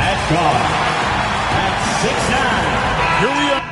At guard, at 6'9", here we are.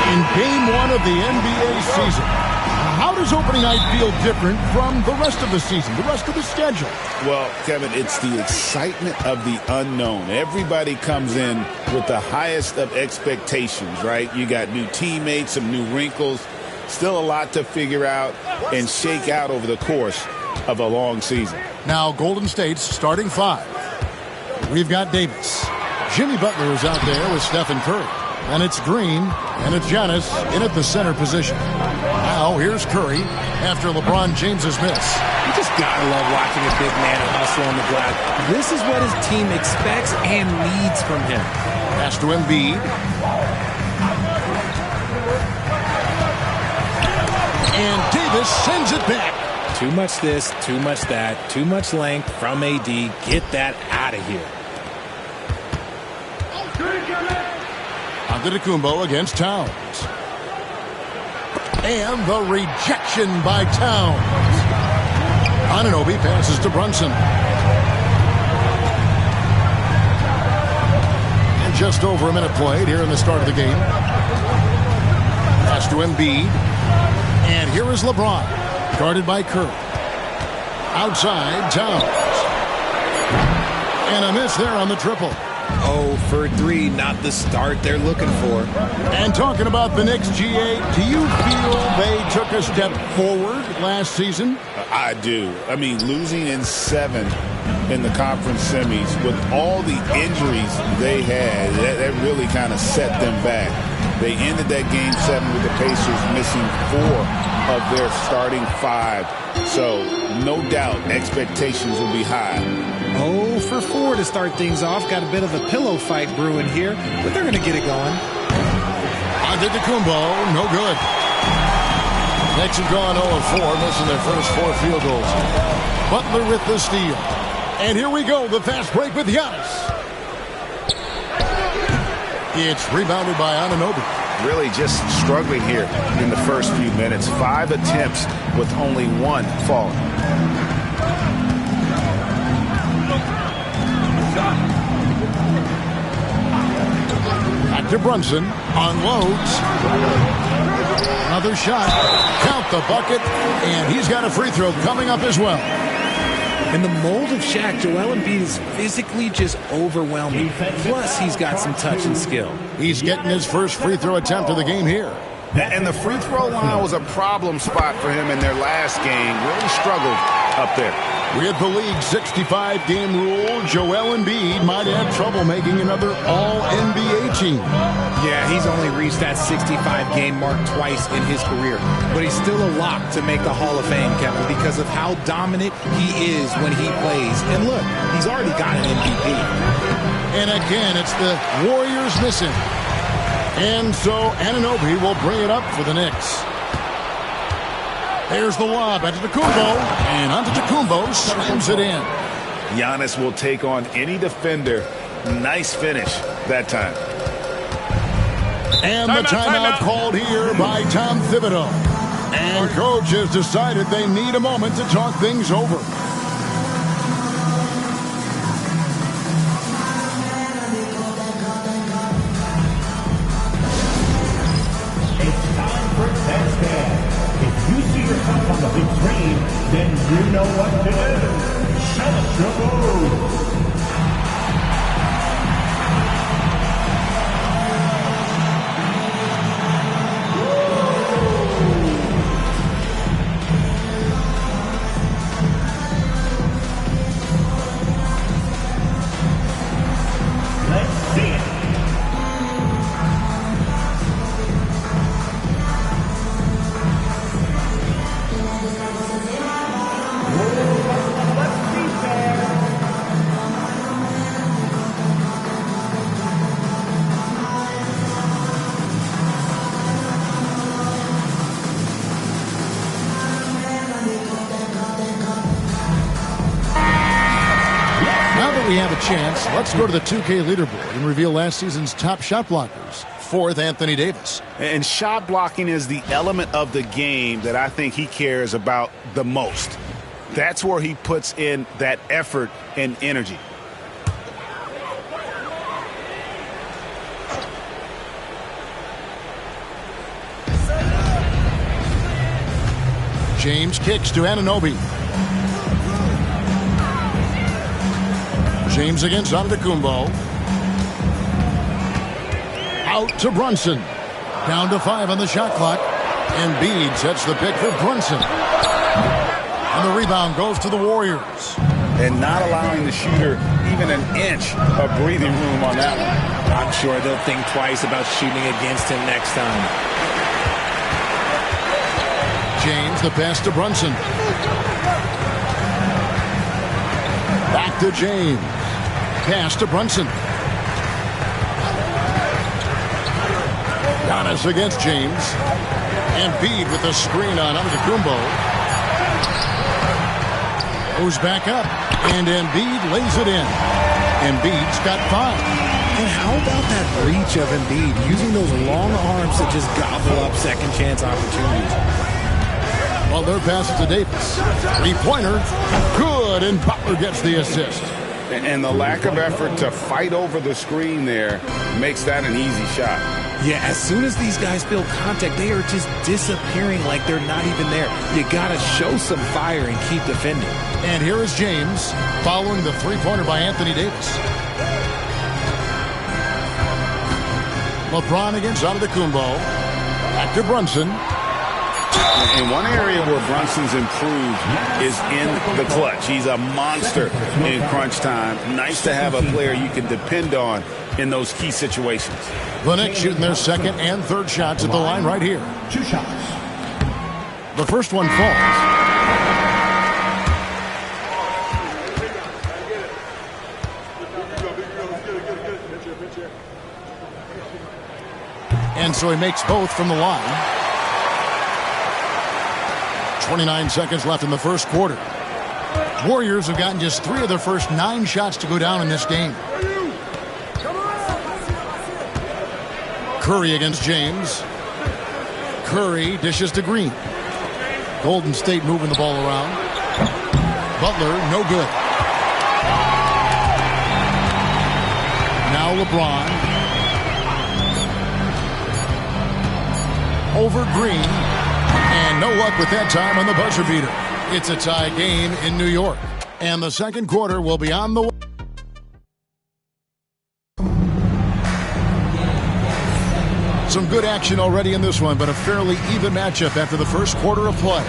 In Game 1 of the NBA season. How does opening night feel different from the rest of the season, the rest of the schedule? Well, Kevin, it's the excitement of the unknown. Everybody comes in with the highest of expectations, right? You got new teammates, some new wrinkles, still a lot to figure out and shake out over the course of a long season. Now, Golden State's starting five. We've got Davis. Jimmy Butler is out there with Stephen Curry. And it's Green, and it's Giannis in at the center position. Now, here's Curry after LeBron James's miss. You just gotta love watching a big man hustle on the glass. This is what his team expects and needs from him. Pass to Embiid. And Davis sends it back. Too much this, too much that, too much length from AD. Get that out of here. Antetokounmpo against Towns. And the rejection by Towns. Anunoby passes to Brunson. And just over a minute played here in the start of the game. Pass to Embiid. And here is LeBron, guarded by Curry. Outside, Towns. And a miss there on the triple. 0 for 3, not the start they're looking for. And talking about the Knicks, GA, do you feel they took a step forward last season? I do. I mean, losing in 7 in the conference semis with all the injuries they had, that really kind of set them back. They ended that game 7 with the Pacers missing 4 of their starting 5. So, no doubt, expectations will be high. 0 for 4 to start things off. Got a bit of a pillow fight brewing here, but they're going to get it going. Antetokounmpo, no good. Knicks have gone 0-4, missing their first 4 field goals. Butler with the steal. And here we go, the fast break with Giannis. It's rebounded by Anunoby. Really just struggling here in the first few minutes. 5 attempts with only 1 falling. Back to Brunson. Unloads. Another shot. Count the bucket. And he's got a free throw coming up as well. In the mold of Shaq, Joel Embiid is physically just overwhelming. Plus, he's got some touch and skill. He's getting his first free throw attempt of the game here. And the free throw line was a problem spot for him in their last game. Really struggled up there. With the league's 65-game rule, Joel Embiid might have trouble making another All-NBA team. Yeah, he's only reached that 65-game mark twice in his career. But he's still a lock to make the Hall of Fame, Kevin, because of how dominant he is when he plays. And look, he's already got an MVP. And again, it's the Warriors missing. And so Anunoby will bring it up for the Knicks. There's the lob. Antetokounmpo. And Antetokounmpo slams it in. Giannis will take on any defender. Nice finish that time. And the timeout called here by Tom Thibodeau. And coach has decided they need a moment to talk things over. It's time for Test Stand. If you see yourself on the big screen, then you know what to do. Show us your move. While we have a chance, let's go to the 2K leaderboard and reveal last season's top shot blockers. Fourth, Anthony Davis. And shot blocking is the element of the game that I think he cares about the most. That's where he puts in that effort and energy. James kicks to Anunoby. James against Antetokounmpo. Out to Brunson. Down to 5 on the shot clock. Embiid sets the pick for Brunson. And the rebound goes to the Warriors. And not allowing the shooter even an inch of breathing room on that one. I'm sure they'll think twice about shooting against him next time. James, the pass to Brunson. Back to James. Pass to Brunson. Giannis against James. Embiid with a screen on Antetokounmpo. Goes back up. And Embiid lays it in. Embiid's got 5. And how about that reach of Embiid, using those long arms to just gobble up second chance opportunities? Well, their pass to Davis. 3-pointer. Good, and Butler gets the assist. And the lack of effort to fight over the screen there makes that an easy shot. Yeah, as soon as these guys feel contact, they are just disappearing like they're not even there. You got to show some fire and keep defending. And here is James following the 3-pointer by Anthony Davis. LeBron against Antetokounmpo. Back to Brunson. And one area where Brunson's improved is in the clutch. He's a monster in crunch time. Nice to have a player you can depend on in those key situations. The Knicks shooting their second and third shots at the line right here. 2 shots. The first one falls. And so he makes both from the line. 29 seconds left in the first quarter. Warriors have gotten just 3 of their first 9 shots to go down in this game. Curry against James. Curry dishes to Green. Golden State moving the ball around. Butler, no good. Now LeBron. Over Green. And no luck with that time on the buzzer beater. It's a tie game in New York. And the second quarter will be on the way. Some good action already in this one, but a fairly even matchup after the first quarter of play.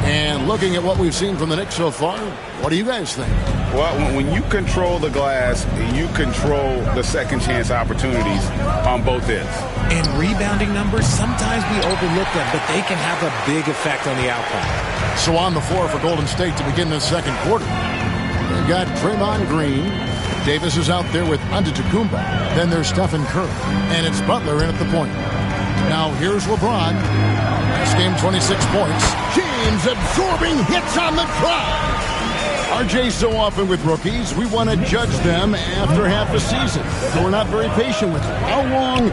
And looking at what we've seen from the Knicks so far, what do you guys think? Well, when you control the glass, you control the second chance opportunities on both ends. And rebounding numbers, sometimes we overlook them, but they can have a big effect on the outcome. So on the floor for Golden State to begin this second quarter. They've got Draymond Green. Davis is out there with Antetokounmpo. Then there's Stephen Curry. And it's Butler in at the point. Now here's LeBron. Last game, 26 points. James absorbing hits on the drive. RJ, so often with rookies, we want to judge them after half a season. So we're not very patient with them. How long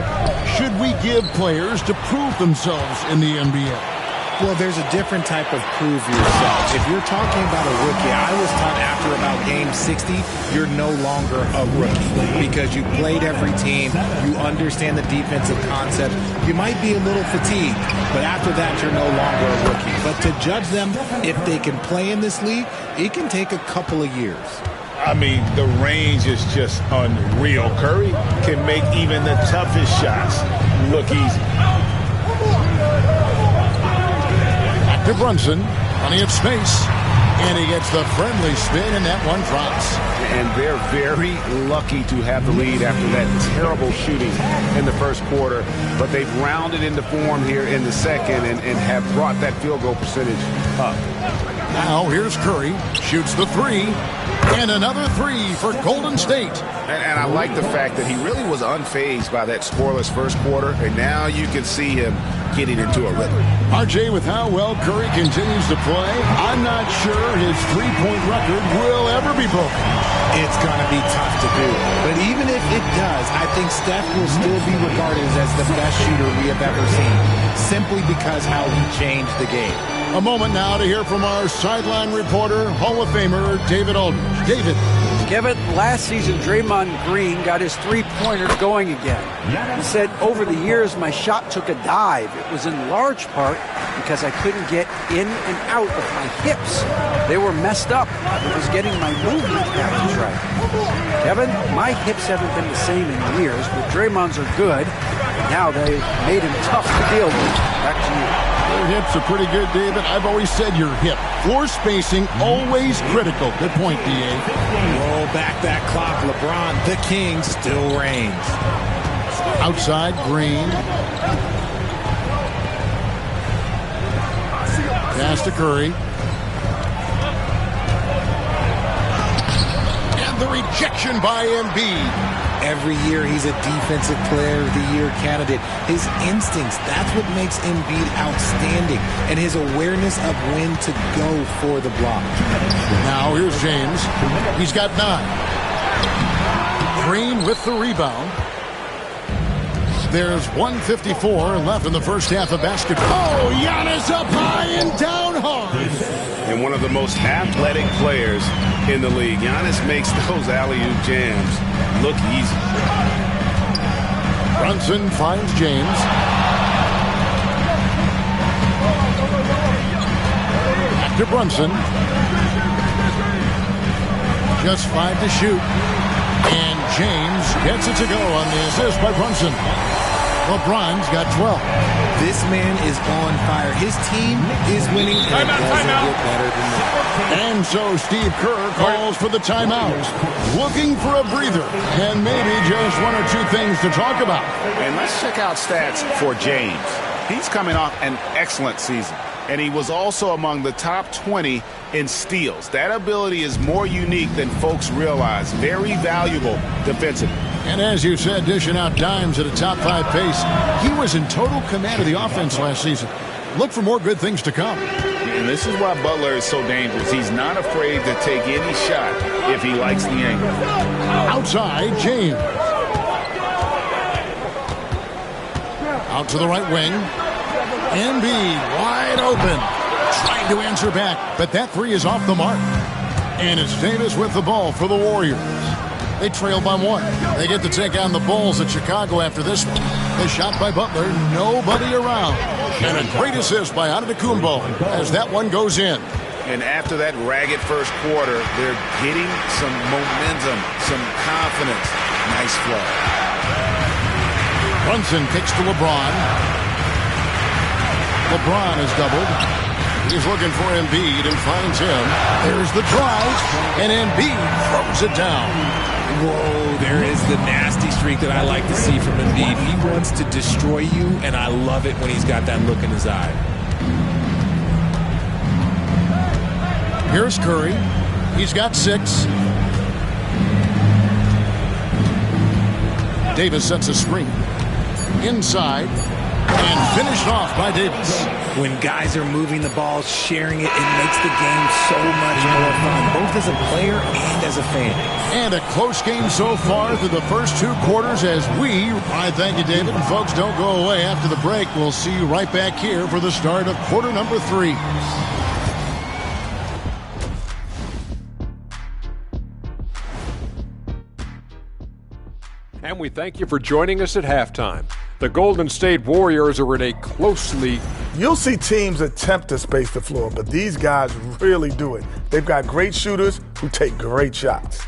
should we give players to prove themselves in the NBA? Well, there's a different type of prove yourself. If you're talking about a rookie, I was taught after about game 60, you're no longer a rookie because you played every team, you understand the defensive concept. You might be a little fatigued, but after that, you're no longer a rookie. But to judge them, if they can play in this league, it can take a couple of years. I mean, the range is just unreal. Curry can make even the toughest shots look easy. To Brunson, plenty of space, and he gets the friendly spin, and that one drops. And they're very lucky to have the lead after that terrible shooting in the first quarter, but they've rounded into form here in the second and have brought that field goal percentage up. Now here's Curry. Shoots the three. And another three for Golden State. And I like the fact that he really was unfazed by that scoreless first quarter. And now you can see him getting into a rhythm. RJ, with how well Curry continues to play, I'm not sure his three-point record will ever be broken. It's going to be tough to do. But even if it does, I think Steph will still be regarded as the best shooter we have ever seen, simply because how he changed the game. A moment now to hear from our sideline reporter, Hall of Famer David Aldridge. David. Kevin, last season Draymond Green got his three-pointer going again. He said, over the years, my shot took a dive. It was in large part because I couldn't get in and out of my hips. They were messed up. It was getting my movement patterns right. Kevin, my hips haven't been the same in years, but Draymond's are good. Now they made him tough to deal with. Back to you. Your hips are pretty good, David. I've always said your hip. Floor spacing, always critical. Good point, D.A. Roll back that clock, LeBron. The king still reigns. Outside, Green. Pass to Curry. And the rejection by Embiid. Every year he's a Defensive Player of the Year candidate. His instincts, that's what makes Embiid outstanding. And his awareness of when to go for the block. Now here's James. He's got 9. Green with the rebound. There's 1:54 left in the first half of basketball. Oh, Giannis up high and down hard. And one of the most athletic players in the league. Giannis makes those alley-oop jams look easy. Brunson finds James. Back to Brunson. Just 5 to shoot. And James gets it to go on the assist by Brunson. LeBron's got 12. This man is on fire. His team is winning, and it doesn't get better than that. And so Steve Kerr calls for the timeout. Looking for a breather and maybe just one or two things to talk about. And let's check out stats for James. He's coming off an excellent season. And he was also among the top 20 in steals. That ability is more unique than folks realize. Very valuable defensively. And as you said, dishing out dimes at a top 5 pace, he was in total command of the offense last season. Look for more good things to come. And this is why Butler is so dangerous. He's not afraid to take any shot if he likes the angle. Outside, James. Out to the right wing. Embiid wide open. Trying to answer back, but that three is off the mark. And it's Davis with the ball for the Warriors. They trail by 1. They get to take on the Bulls at Chicago after this one. The shot by Butler, nobody around. And a great assist by Antetokounmpo as that one goes in. And after that ragged first quarter, they're getting some momentum, some confidence. Nice flow. Brunson kicks to LeBron. LeBron is doubled. He's looking for Embiid and finds him. There's the drive, and Embiid throws it down. Whoa, there is the nasty streak that I like to see from Embiid. He wants to destroy you, and I love it when he's got that look in his eye. Here's Curry. He's got 6. Davis sets a screen. Inside. And finished off by Davis. When guys are moving the ball, sharing it, it makes the game so much more fun, both as a player and as a fan. And a close game so far through the first 2 quarters as I thank you, David. And folks, don't go away after the break. We'll see you right back here for the start of quarter number 3. And we thank you for joining us at halftime. The Golden State Warriors are in a closely... You'll see teams attempt to space the floor, but these guys really do it. They've got great shooters who take great shots.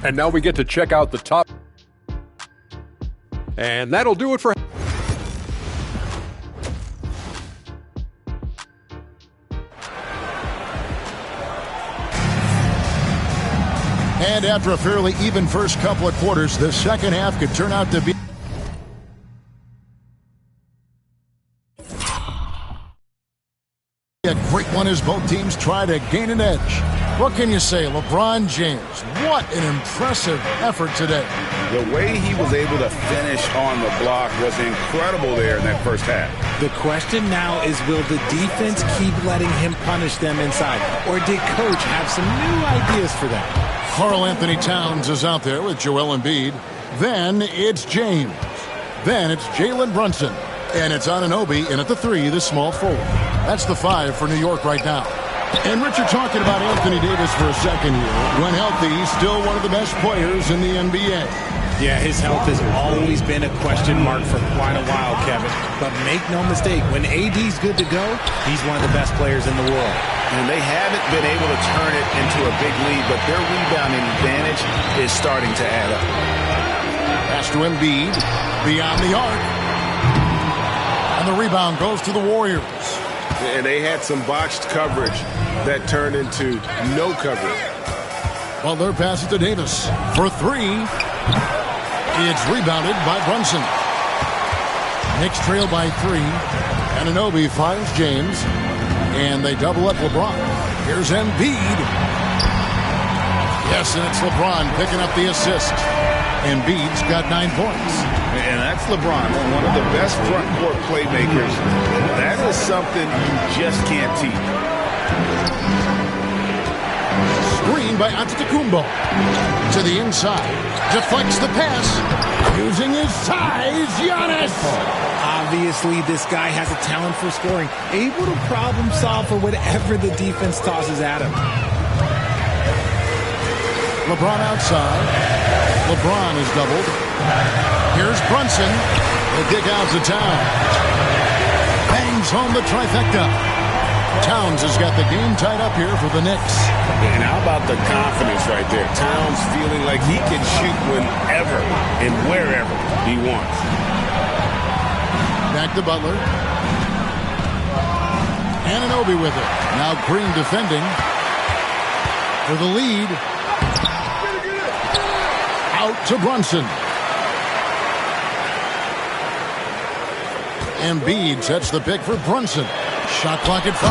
And now we get to check out the top... And that'll do it for... And after a fairly even first couple of quarters, the second half could turn out to be a great one. as both teams try to gain an edge. What can you say? LeBron James, what an impressive effort today. The way he was able to finish on the block was incredible there in that first half. The question now is, will the defense keep letting him punish them inside? Or did Coach have some new ideas for them? Karl Anthony Towns is out there with Joel Embiid. Then it's James. Then it's Jalen Brunson. And it's Anunoby in at the 3, the small forward. That's the 5 for New York right now. And Richard, talking about Anthony Davis for a second here. When healthy, he's still one of the best players in the NBA. Yeah, his health has always been a question mark for quite a while, Kevin. But make no mistake, when AD's good to go, he's one of the best players in the world. And they haven't been able to turn it into a big lead, but their rebounding advantage is starting to add up. Pass to Embiid, beyond the arc. And the rebound goes to the Warriors. And they had some botched coverage that turned into no coverage. Butler passes to Davis for 3. It's rebounded by Brunson. Knicks trail by 3. Anunoby finds James. And they double up LeBron. Here's Embiid. Yes, and it's LeBron picking up the assist. Embiid's got 9 points. And that's LeBron, one of the best front court playmakers. That is something you just can't teach. Screen by Antetokounmpo. To the inside. Deflects the pass. Using his size, Giannis. Obviously, this guy has a talent for scoring. Able to problem solve for whatever the defense tosses at him. LeBron outside. LeBron is doubled. Here's Brunson. They dig out to Towns. Bangs home the trifecta. Towns has got the game tied up here for the Knicks. And how about the confidence right there? Towns feeling like he can shoot whenever and wherever he wants. Back to Butler. Anunoby with it. Now Green defending for the lead. Out to Brunson. Embiid sets the pick for Brunson. Shot clock at 5.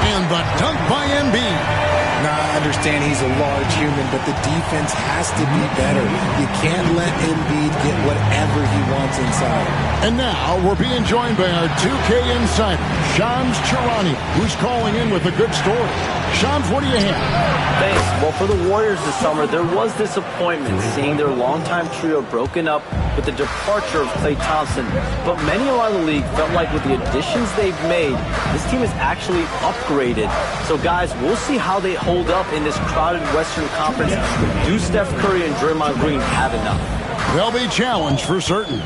And the dunk by Embiid. Now, I understand he's a large human, but the defense has to be better. You can't let Embiid get whatever he wants inside. And now we're being joined by our 2K insider, Shams Charania, who's calling in with a good story. Shams, what do you have? Thanks. Well, for the Warriors this summer, there was disappointment seeing their longtime trio broken up with the departure of Klay Thompson. But many around the league felt like with the additions they've made, this team is actually upgraded. So, guys, we'll see how they hold up in this crowded Western Conference. Do Steph Curry and Draymond Green have enough? They'll be challenged for certain.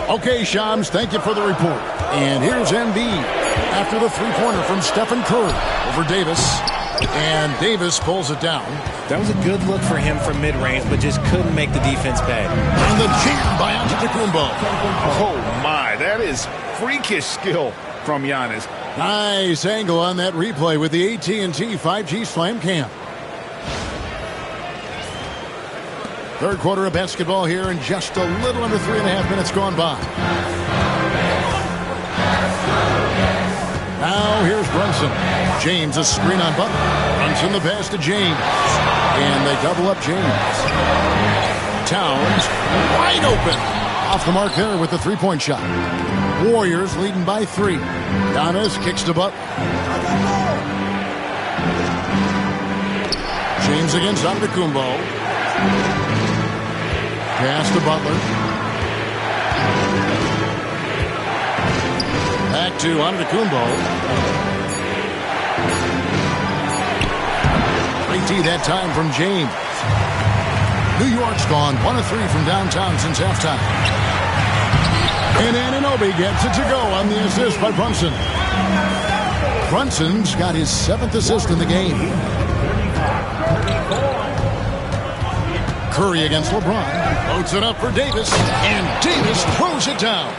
Okay, Shams, thank you for the report. And here's Embiid after the three-pointer from Stephen Curry over Davis. And Davis pulls it down. That was a good look for him from mid-range, but just couldn't make the defense pay. And the jam by Antetokounmpo. Oh, my. That is freakish skill from Giannis. Nice angle on that replay with the AT&T 5G Slam Cam. Third quarter of basketball here, and just a little under 3.5 minutes gone by. Now here's Brunson. James a screen on Butler. Brunson the pass to James. And they double up James. Towns wide open. Off the mark there with the three-point shot. Warriors leading by 3. Giannis kicks to Butler. James against Antetokounmpo. Pass to Butler. Back to Antetokounmpo. Great D that time from James. New York's gone 1 of 3 from downtown since halftime. And Anunoby gets it to go on the assist by Brunson. Brunson's got his 7th assist in the game. Curry against LeBron. Loads it up for Davis. And Davis throws it down.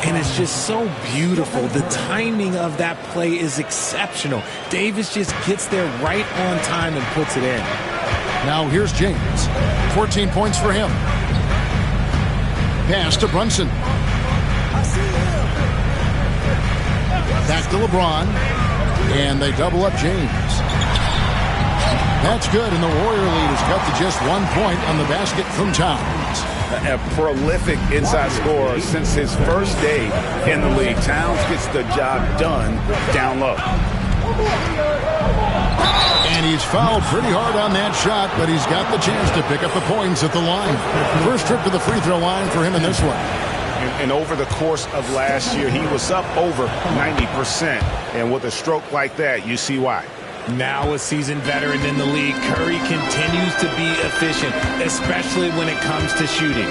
And it's just so beautiful. The timing of that play is exceptional. Davis just gets there right on time and puts it in. Now here's James. 14 points for him. Pass to Brunson. Back to LeBron. And they double up James. That's good, and the Warrior lead is cut to just 1 point on the basket from Towns. A prolific inside scorer since his first day in the league. Towns gets the job done down low. And he's fouled pretty hard on that shot, but he's got the chance to pick up the points at the line. First trip to the free throw line for him in this one. And over the course of last year, he was up over 90%. And with a stroke like that, you see why. Now a seasoned veteran in the league, Curry continues to be efficient, especially when it comes to shooting.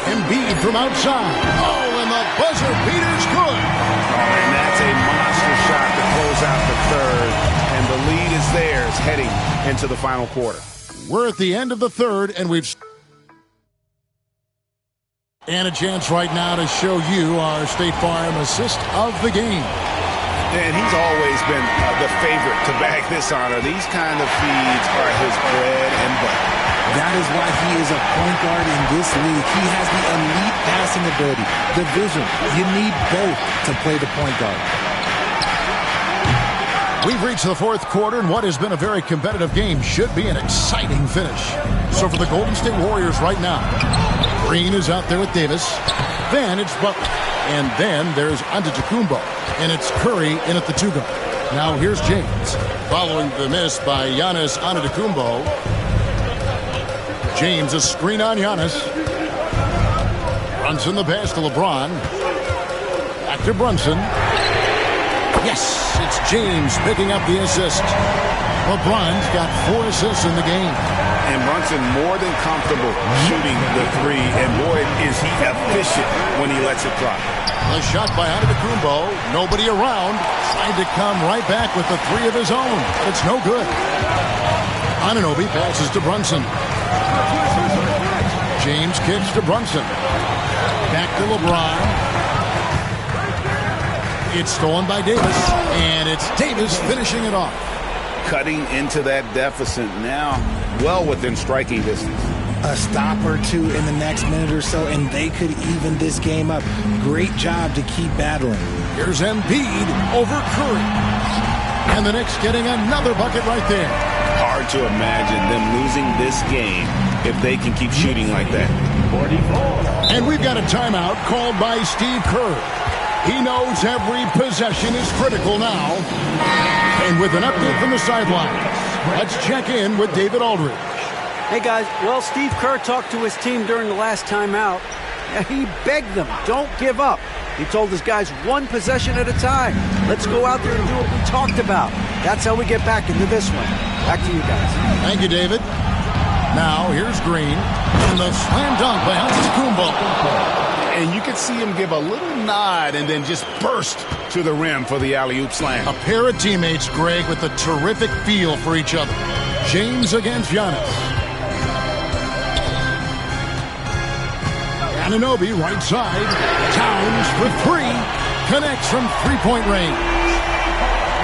Embiid from outside. Oh, and the buzzer beater's good. And that's a monster shot to close out the third. And the lead is theirs heading into the final quarter. We're at the end of the third, and and a chance right now to show you our State Farm assist of the game. And he's always been the favorite to bag this honor. These kind of feeds are his bread and butter. That is why he is a point guard in this league. He has the elite passing ability, the vision. You need both to play the point guard. We've reached the fourth quarter, and what has been a very competitive game should be an exciting finish. So for the Golden State Warriors right now, Green is out there with Davis. Then it's Butler. And then there's Antetokounmpo. And it's Curry in at the 2-guard. Now here's James. Following the miss by Giannis Antetokounmpo. James, a screen on Giannis. Brunson the pass to LeBron. Back to Brunson. Yes, it's James picking up the assist. LeBron's got 4 assists in the game. And Brunson more than comfortable shooting the three. And boy, is he efficient when he lets it fly. A shot by Antetokounmpo. Nobody around. Trying to come right back with the 3 of his own. But it's no good. Anunoby passes to Brunson. James kicks to Brunson. Back to LeBron. It's stolen by Davis. And it's Davis finishing it off. Cutting into that deficit now, well within striking distance. A stop or two in the next minute or so, and they could even this game up. Great job to keep battling. Here's Embiid over Curry. And the Knicks getting another bucket right there. Hard to imagine them losing this game if they can keep shooting like that. And we've got a timeout called by Steve Kerr. He knows every possession is critical now. And with an update from the sidelines, let's check in with David Aldridge. Hey, guys. Well, Steve Kerr talked to his team during the last timeout. He begged them, don't give up. He told his guys 1 possession at a time. Let's go out there and do what we talked about. That's how we get back into this one. Back to you guys. Thank you, David. Now, here's Green. And the slam dunk by Antetokounmpo. And you can see him give a little nod and then just burst to the rim for the alley-oop slam. A pair of teammates, Greg, with a terrific feel for each other. James against Giannis. Anunoby, right side. Towns for 3. Connects from 3-point range.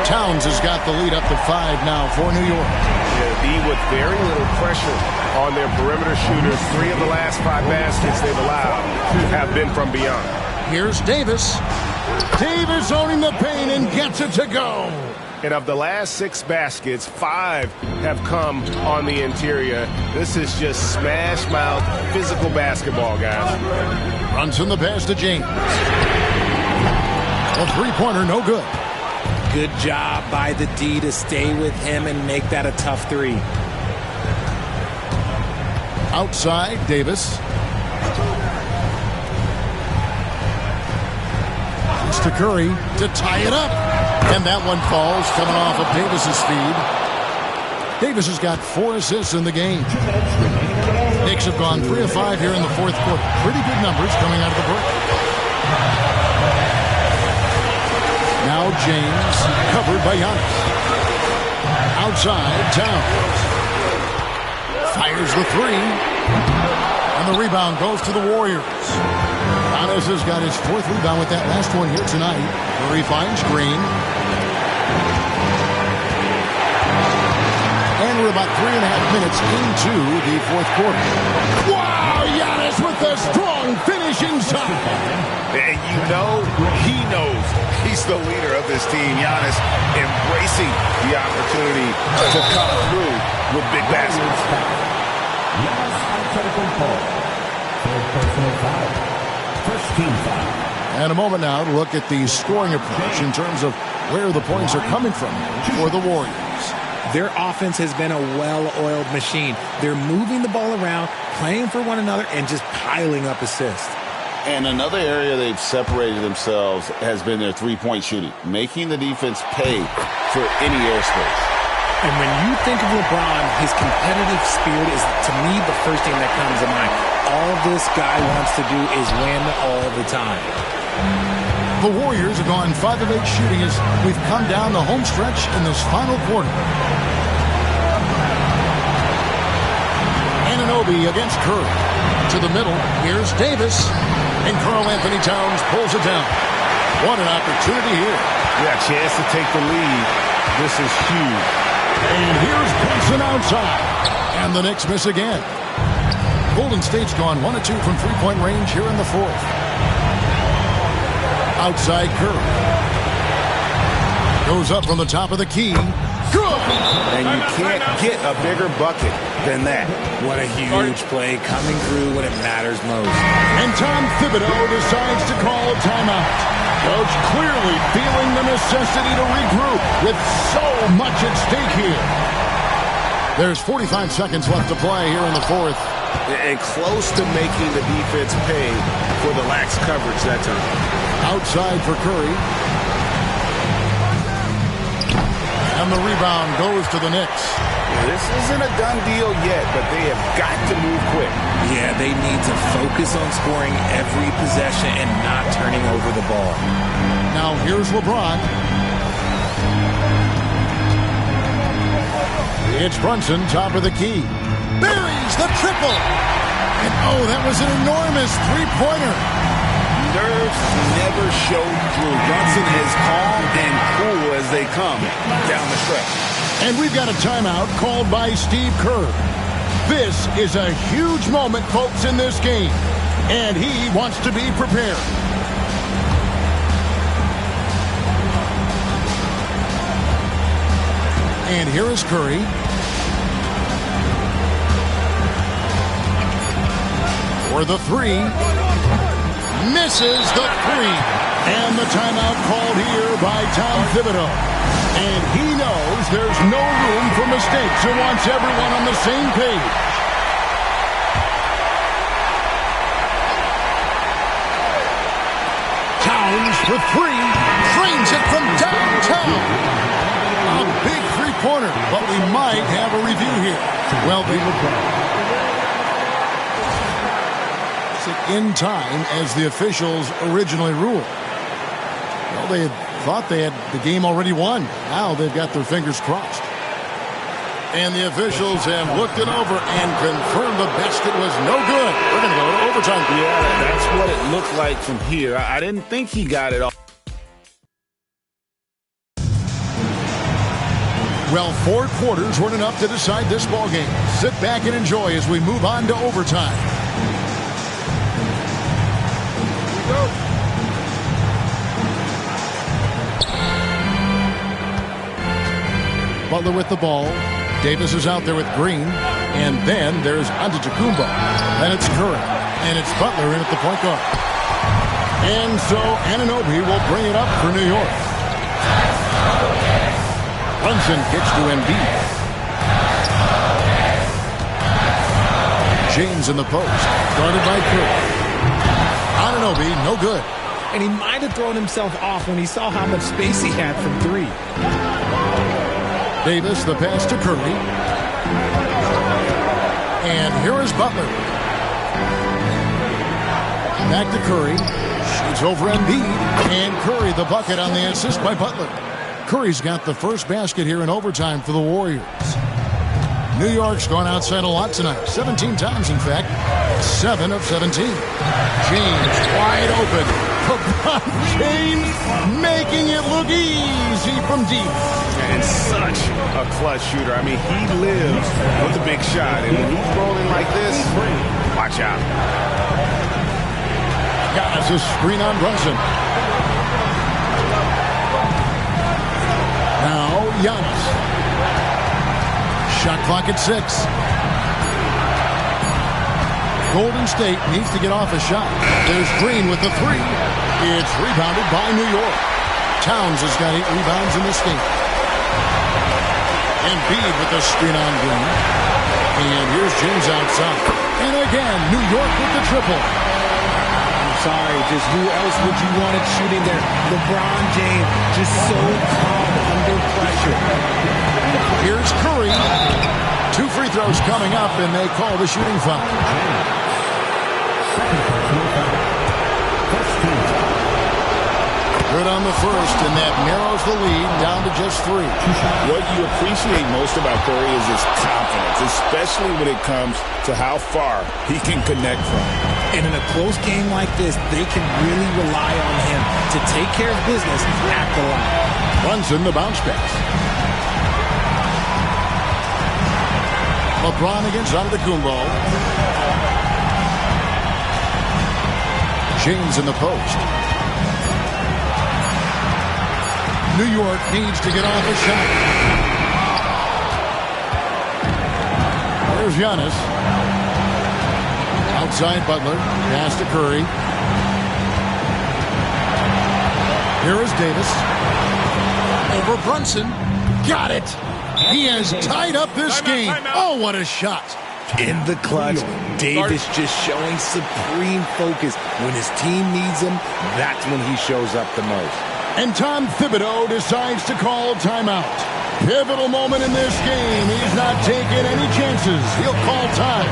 Towns has got the lead up to 5 now for New York. Be with very little pressure on their perimeter shooters. 3 of the last 5 baskets they've allowed have been from beyond. Here's Davis. Davis owning the paint and gets it to go. And of the last 6 baskets, 5 have come on the interior. This is just smash mouth physical basketball, guys. Runs in the pass to James. A 3-pointer, no good. Good job by the D to stay with him and make that a tough 3. Outside, Davis. It's to Curry to tie it up. And that one falls, coming off of Davis's feed. Davis has got 4 assists in the game. Knicks have gone 3 of 5 here in the fourth quarter. Pretty good numbers coming out of the break. Now James, covered by Giannis. Outside, Towns. Fires the 3. And the rebound goes to the Warriors. Giannis has got his 4th rebound with that last one here tonight, where he finds Green. And we're about 3.5 minutes into the fourth quarter. Wow, Giannis with a strong finish inside. And you know he knows He's the leader of this team. Giannis embracing the opportunity to come through with big baskets. Giannis Antetokounmpo. Third personal foul. First team foul. And a moment now to look at the scoring approach in terms of where the points are coming from for the Warriors. Their offense has been a well-oiled machine. They're moving the ball around, playing for one another, and just piling up assists. And another area they've separated themselves has been their three-point shooting, making the defense pay for any airspace. And when you think of LeBron, his competitive spirit is, to me, the first thing that comes to mind. All this guy wants to do is win all the time. The Warriors have gone 5 of 8 shooting as we've come down the home stretch in this final quarter. Anunoby against Curry. To the middle, here's Davis. And Karl-Anthony Towns pulls it down. What an opportunity here. Yeah, chance to take the lead. This is huge. And here's Brunson outside. And the Knicks miss again. Golden State's gone 1 of 2 from three-point range here in the fourth. Outside Curry. Goes up from the top of the key. Good! And you can't get a bigger bucket than that. What a huge play coming through when it matters most. And Tom Thibodeau decides to call a timeout. Coach clearly feeling the necessity to regroup with so much at stake here. There's 45 seconds left to play here in the fourth. And close to making the defense pay for the lax coverage that time. Outside for Curry. And the rebound goes to the Knicks. This isn't a done deal yet, but they have got to move quick. Yeah, they need to focus on scoring every possession and not turning over the ball. Now here's LeBron. It's Brunson, top of the key. Buries the triple. And oh, that was an enormous three-pointer. Nerves never showed through. Brunson is calm and cool as they come down the stretch. And we've got a timeout called by Steve Kerr. This is a huge moment, folks, in this game. And he wants to be prepared. And here is Curry. For the three. Misses the three. And the timeout called here by Tom Thibodeau. And he knows there's no room for mistakes and wants everyone on the same page. Towns for three. Drains it from downtown. A big three-pointer, but we might have a review here. Well, they will play. In time as the officials originally ruled. Well, they had thought they had the game already won. Now they've got their fingers crossed. And the officials have looked it over and confirmed the basket was no good. We're going to go to overtime. Yeah, that's what it looked like from here. I didn't think he got it all. Well, 4 quarters weren't enough to decide this ball game. Sit back and enjoy as we move on to overtime. Butler with the ball. Davis is out there with Green. And then there's Antetokounmpo. Then it's Curry. And it's Butler in at the point guard. And so Anunoby will bring it up for New York. Brunson kicks to Embiid. James in the post. Guarded by Curry. Anunoby, no good. And he might have thrown himself off when he saw how much space he had from three. Davis, the pass to Curry. And here is Butler. Back to Curry. Shoots over Embiid. And Curry, the bucket on the assist by Butler. Curry's got the first basket here in overtime for the Warriors. New York's gone outside a lot tonight. 17 times, in fact. 7 of 17. James wide open. LeBron James making it look easy from deep. And such a clutch shooter. I mean, he lives with a big shot. And when he's rolling like this, watch out. Giannis' screen on Brunson. Giannis. Shot clock at 6. Golden State needs to get off a shot. There's Green with the 3. It's rebounded by New York. Towns has got 8 rebounds in this game. Embiid with the screen on Green. And here's James outside. And again, New York with the triple. I'm sorry, just who else would you want it shooting there? LeBron James, just so calm under pressure. Here's Curry. 2 free throws coming up, and they call the shooting foul. Good on the first, and that narrows the lead down to just 3. What you appreciate most about Curry is his confidence, especially when it comes to how far he can connect from. And in a close game like this, they can really rely on him to take care of business at the line. Brunson, the bounce pass. LeBron against Antetokounmpo. James in the post. New York needs to get off a shot. There's Giannis. Outside Butler. Pass to Curry. Here is Davis. Over Brunson. Got it. He has tied up this game. Oh, what a shot. In the clutch, Davis just showing supreme focus. When his team needs him, that's when he shows up the most. And Tom Thibodeau decides to call timeout. Pivotal moment in this game. He's not taking any chances. He'll call time.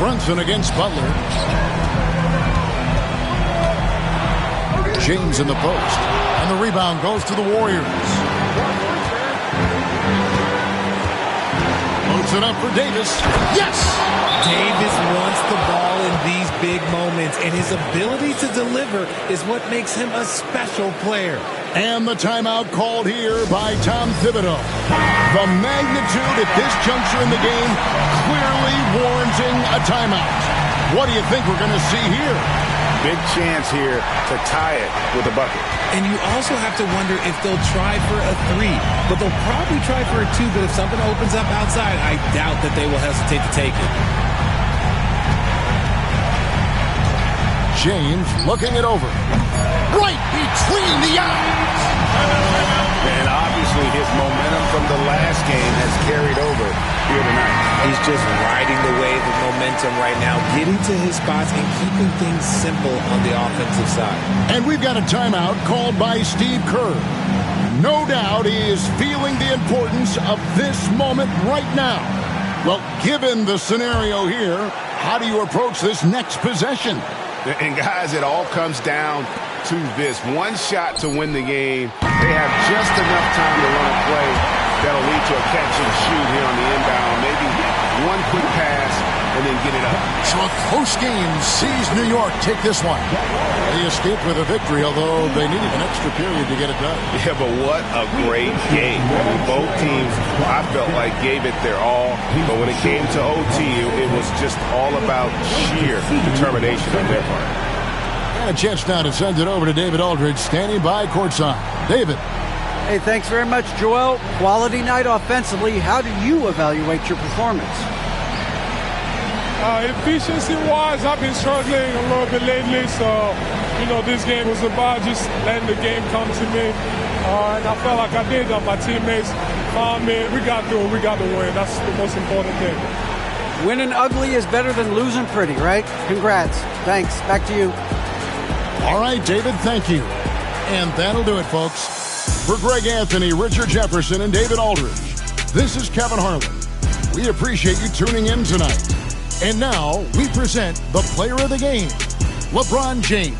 Brunson against Butler. James in the post. And the rebound goes to the Warriors. Loads it up for Davis. Yes! Davis wants the ball in these big moments, and his ability to deliver is what makes him a special player. And the timeout called here by Tom Thibodeau. The magnitude at this juncture in the game clearly warranting a timeout. What do you think we're going to see here? Big chance here to tie it with a bucket. And you also have to wonder if they'll try for a 3. But they'll probably try for a 2, but if something opens up outside, I doubt that they will hesitate to take it. James looking it over. Right between the eyes. And obviously his momentum from the last game has carried over here tonight. He's just riding the wave of momentum right now, getting to his spots and keeping things simple on the offensive side. And we've got a timeout called by Steve Kerr. No doubt he is feeling the importance of this moment right now. Well, given the scenario here, how do you approach this next possession? And guys, it all comes down to this. One shot to win the game. They have just enough time to run a play that'll lead to a catch and shoot here on the inbound. Maybe one quick pass and then get it up. So a close game sees New York take this one. They escaped with a victory, although they needed an extra period to get it done. Yeah, but what a great game. I mean, both teams, I felt like, gave it their all. But when it came to OT, it was just all about sheer determination on their part. And a chance now to send it over to David Aldridge, standing by courtside. David. Hey, thanks very much, Joel. Quality night offensively. How do you evaluate your performance? Efficiency-wise, I've been struggling a little bit lately, so, this game was about just letting the game come to me. And I felt like I did that. My teammates found me. We got through it. We got the win. That's the most important thing. Winning ugly is better than losing pretty, right? Congrats. Thanks. Back to you. All right, David, thank you. And that'll do it, folks. For Greg Anthony, Richard Jefferson, and David Aldridge, this is Kevin Harlan. We appreciate you tuning in tonight. And now we present the player of the game, LeBron James.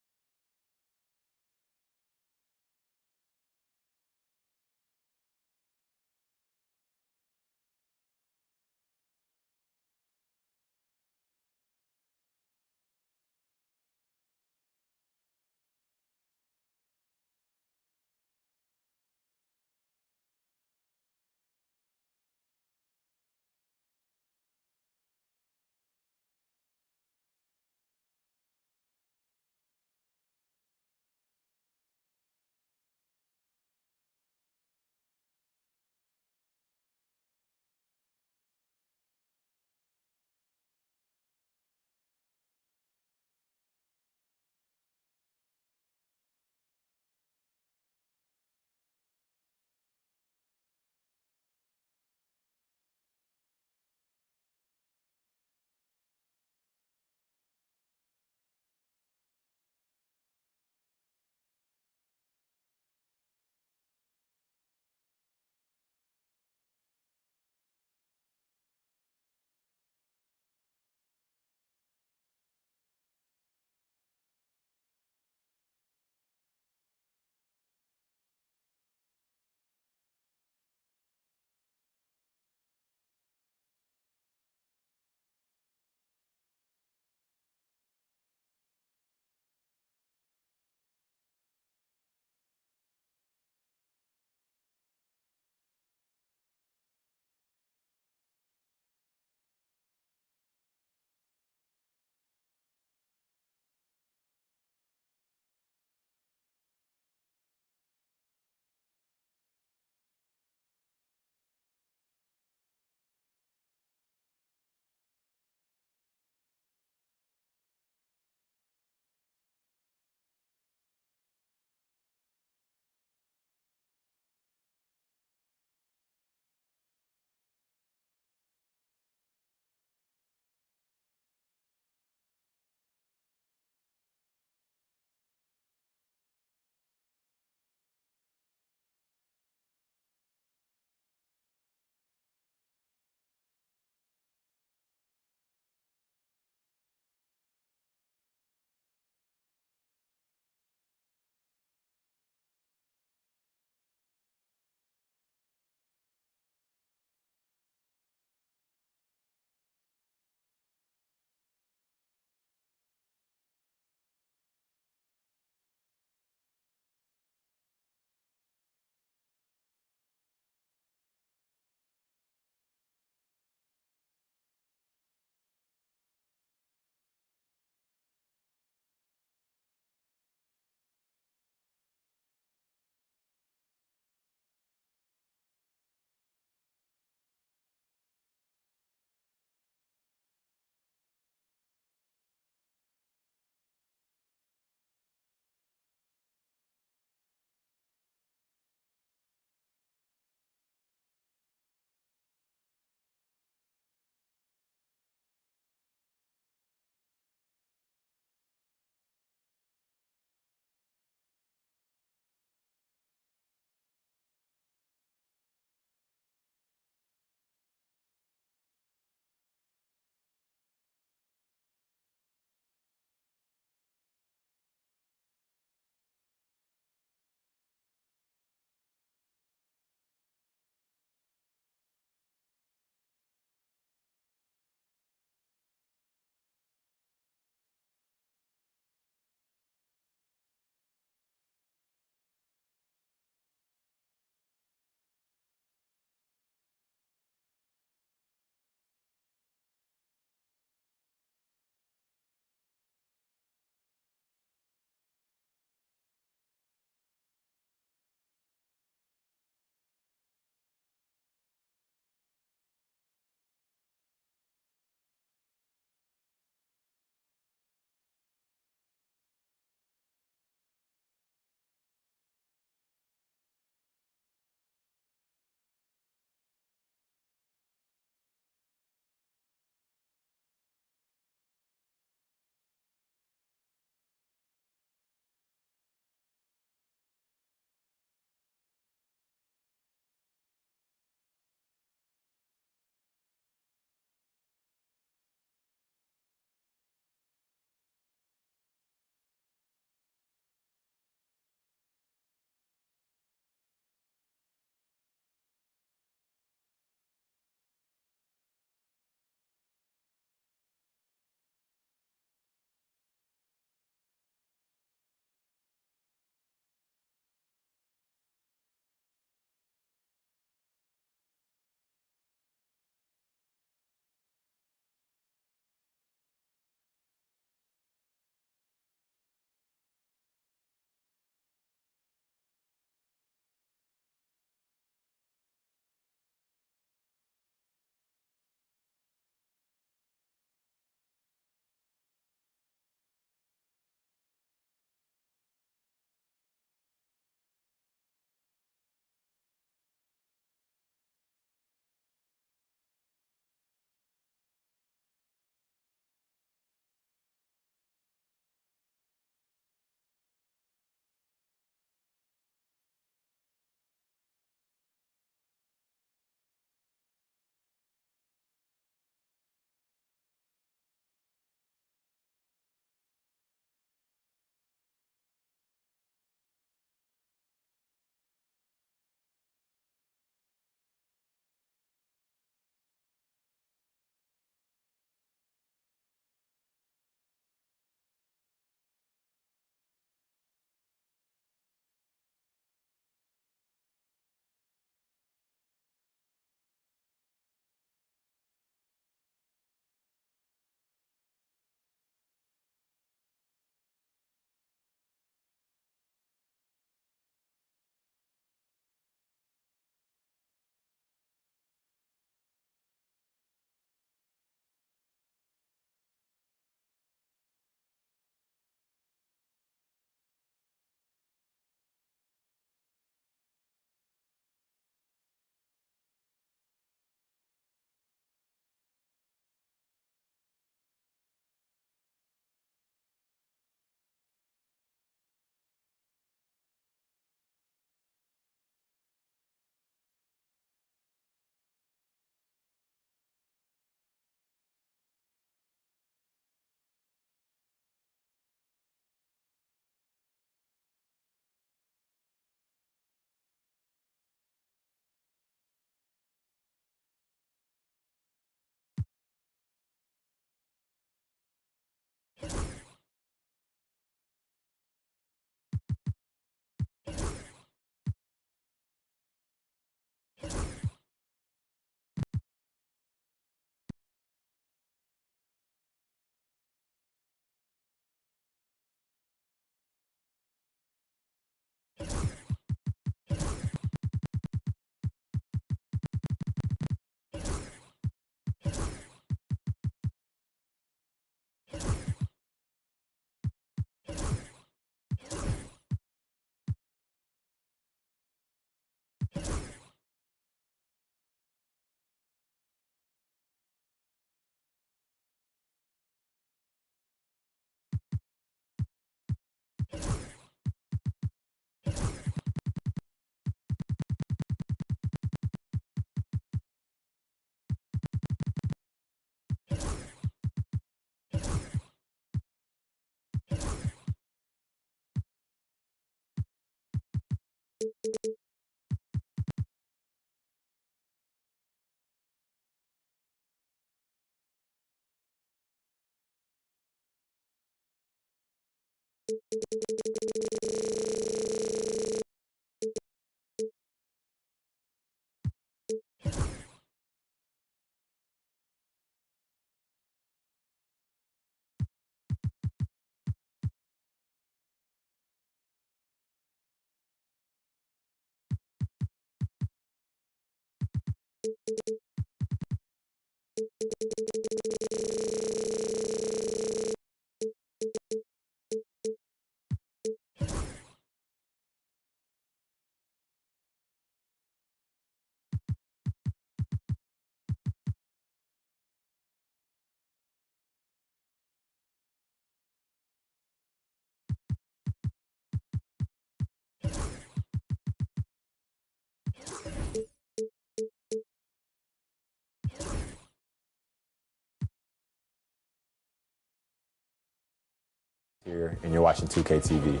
Here, and you're watching 2K TV.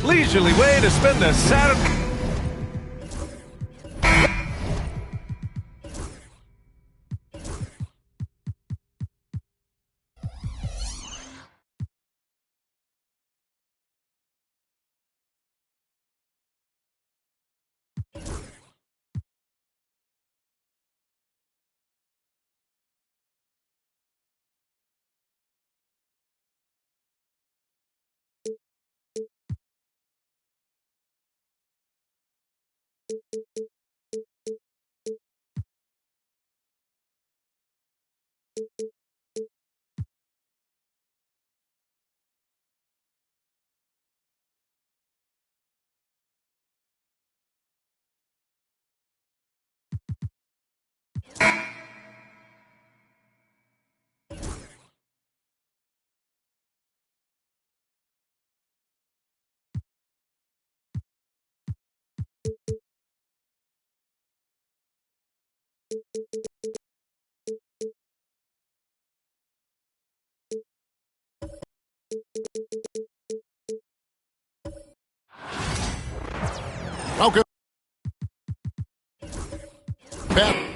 Leisurely way to spend the Saturday. Welcome. Back.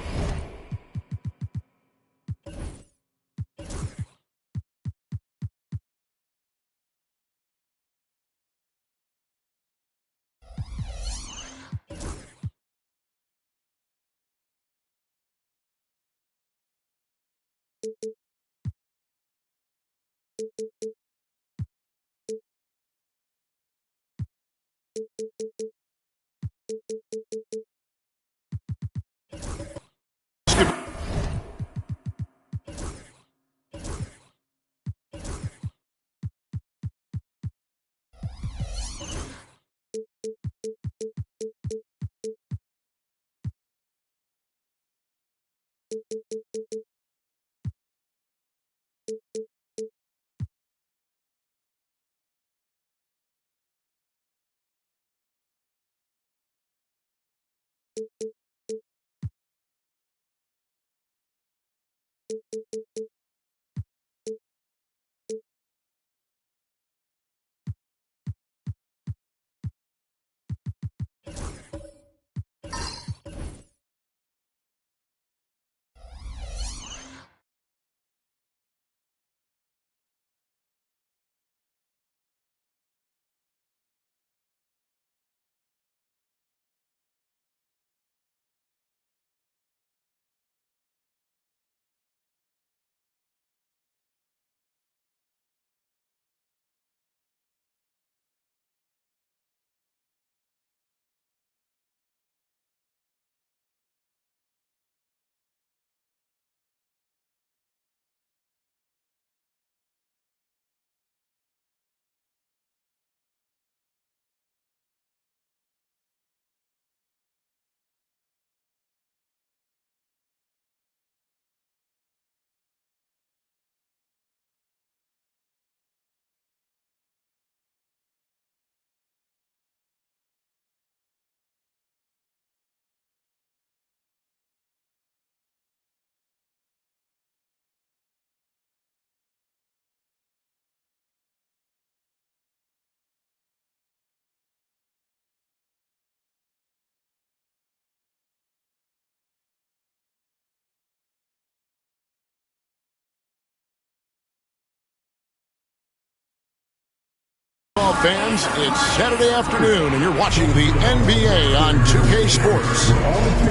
Basketball fans, it's Saturday afternoon, and you're watching the NBA on 2K Sports.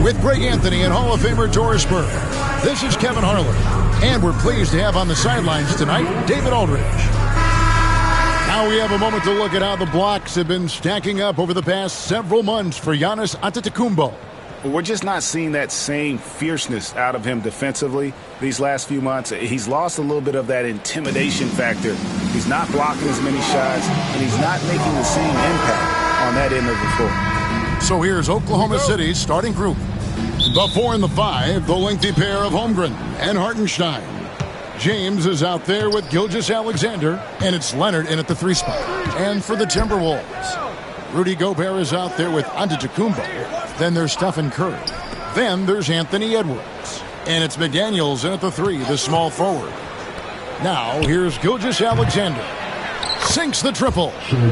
With Greg Anthony and Hall of Famer Doris Burke, this is Kevin Harlan. And we're pleased to have on the sidelines tonight, David Aldridge. Now we have a moment to look at how the blocks have been stacking up over the past several months for Giannis Antetokounmpo. We're just not seeing that same fierceness out of him defensively these last few months. He's lost a little bit of that intimidation factor. He's not blocking as many shots, and he's not making the same impact on that end of the floor. So here's Oklahoma City's starting group. The 4 and the 5, the lengthy pair of Holmgren and Hartenstein. James is out there with Gilgeous-Alexander, and it's Leonard in at the 3 spot. And for the Timberwolves, Rudy Gobert is out there with Antetokounmpo. Then there's Stephen Curry. Then there's Anthony Edwards. And it's McDaniels in at the 3, the small forward. Now here's Gilgeous-Alexander. Sinks the triple.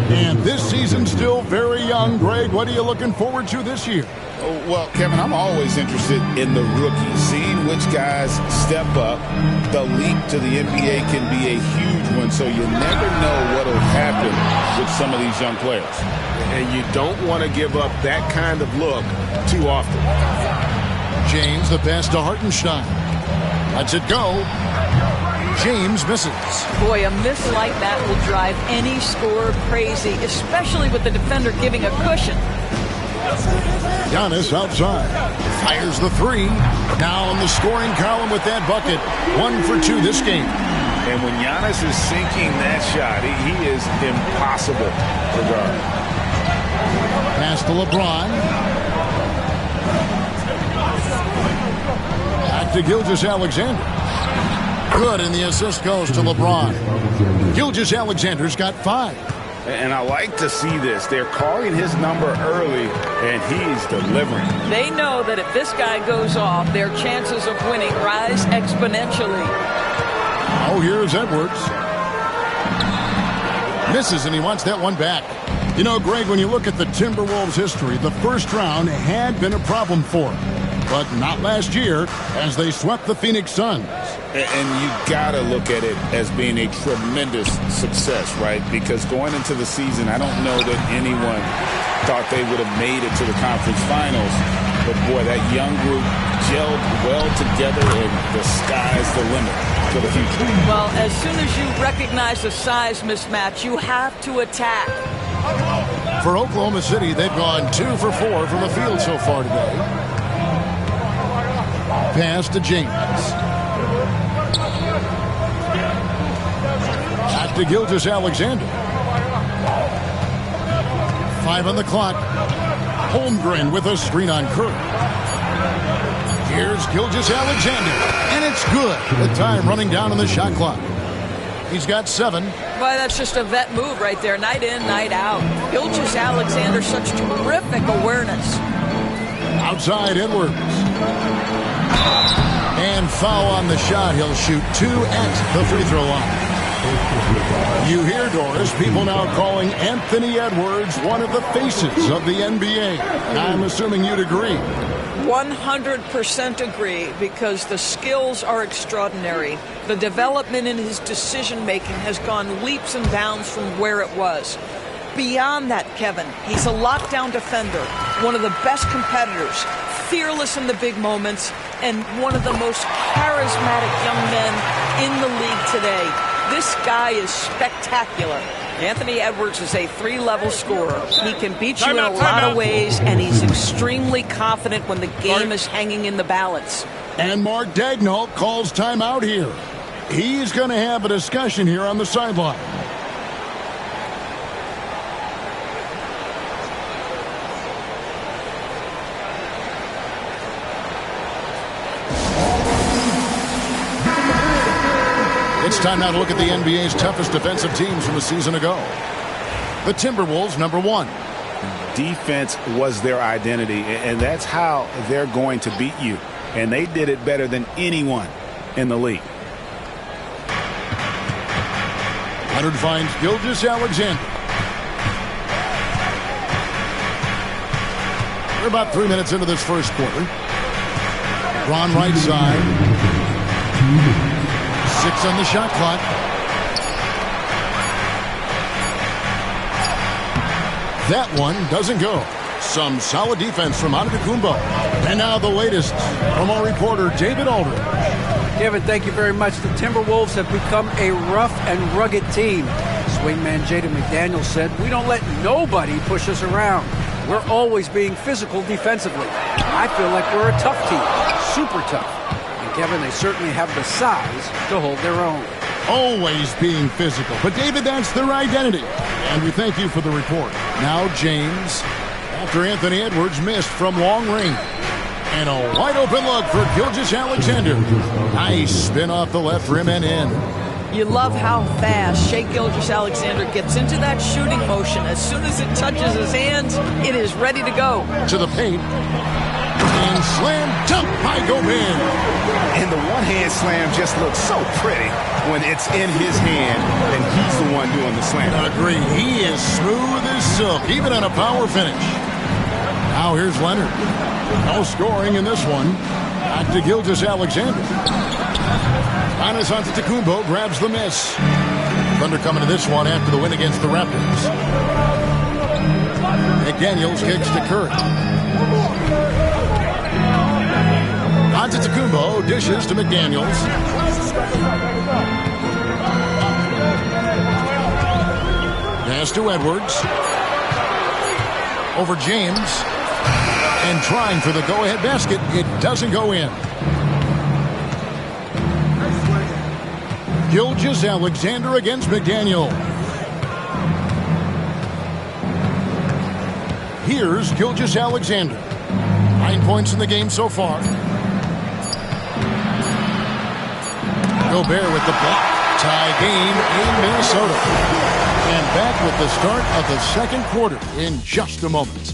And this season's still very young. Greg, what are you looking forward to this year? Well, Kevin, I'm always interested in the rookies, seeing which guys step up. The leap to the NBA can be a huge one, so you never know what will happen with some of these young players. And you don't want to give up that kind of look too often. James, the pass to Hartenstein. Lets it go. James misses. Boy, a miss like that will drive any scorer crazy, especially with the defender giving a cushion. Giannis outside. Fires the 3. Now in the scoring column with that bucket. 1 for 2 this game. And when Giannis is sinking that shot, he is impossible to guard. Pass to LeBron. Back to Gilgeous-Alexander. Good, and the assist goes to LeBron. Gilgeous-Alexander's got 5. And I like to see this. They're calling his number early, and he's delivering. They know that if this guy goes off, their chances of winning rise exponentially. Oh, here's Edwards. Misses, and he wants that one back. You know, Greg, when you look at the Timberwolves' history, the first round had been a problem for them. But not last year, as they swept the Phoenix Suns. And you got to look at it as being a tremendous success, right? Because going into the season, I don't know that anyone thought they would have made it to the conference finals. But, boy, that young group gelled well together, and the sky's the limit for the future. Well, as soon as you recognize the size mismatch, you have to attack. For Oklahoma City, they've gone 2 for 4 from the field so far today. Pass to James. Back to Gilgeous-Alexander. 5 on the clock. Holmgren with a screen on Curry. Here's Gilgeous-Alexander, and it's good. The time running down on the shot clock. He's got 7. Boy, that's just a vet move right there. Night in, night out. Gilgeous-Alexander, such terrific awareness. Outside Edwards. And foul on the shot. He'll shoot 2 at the free throw line. You hear, Doris, people now calling Anthony Edwards one of the faces of the NBA. I'm assuming you'd agree. 100% agree, because the skills are extraordinary. The development in his decision-making has gone leaps and bounds from where it was. Beyond that, Kevin, he's a lockdown defender, one of the best competitors, fearless in the big moments, and one of the most charismatic young men in the league today. This guy is spectacular. Anthony Edwards is a 3-level scorer. He can beat you in a lot of ways, and he's extremely confident when the game is hanging in the balance. And Mark Daigneault calls timeout here. He's going to have a discussion here on the sideline. It's time now to look at the NBA's toughest defensive teams from a season ago. The Timberwolves, number 1. Defense was their identity, and that's how they're going to beat you. And they did it better than anyone in the league. Leonard finds Gilgeous-Alexander. We're about 3 minutes into this first quarter. Ron right side. 6 on the shot clock. That one doesn't go. Some solid defense from Antetokounmpo. And now the latest from our reporter, David Aldridge. Kevin, thank you very much. The Timberwolves have become a rough and rugged team. Swingman Jaden McDaniels said, "We don't let nobody push us around. We're always being physical defensively. I feel like we're a tough team, super tough." And Kevin, they certainly have the size to hold their own. Always being physical. But David, that's their identity. And we thank you for the report. Now James, after Anthony Edwards missed from long range. And a wide open look for Gilgeous-Alexander. Nice spin off the left rim and in. You love how fast Shai Gilgeous-Alexander gets into that shooting motion. As soon as it touches his hands, it is ready to go. To the paint. And slam dunk by Gobert. And the one-hand slam just looks so pretty when it's in his hand and he's the one doing the slam. Agree. He is smooth as silk, even on a power finish. Now here's Leonard. No scoring in this one. Back to Gilgeous-Alexander. Giannis Antetokounmpo grabs the miss. Thunder coming to this one after the win against the Raptors. McDaniels kicks to Curry. Antetokounmpo dishes to McDaniels. Pass to Edwards. Over James. And trying for the go-ahead basket. It doesn't go in. Gilgeous-Alexander against McDaniel. Here's Gilgeous-Alexander. 9 points in the game so far. Gobert with the block. Tie game in Minnesota. And back with the start of the second quarter in just a moment.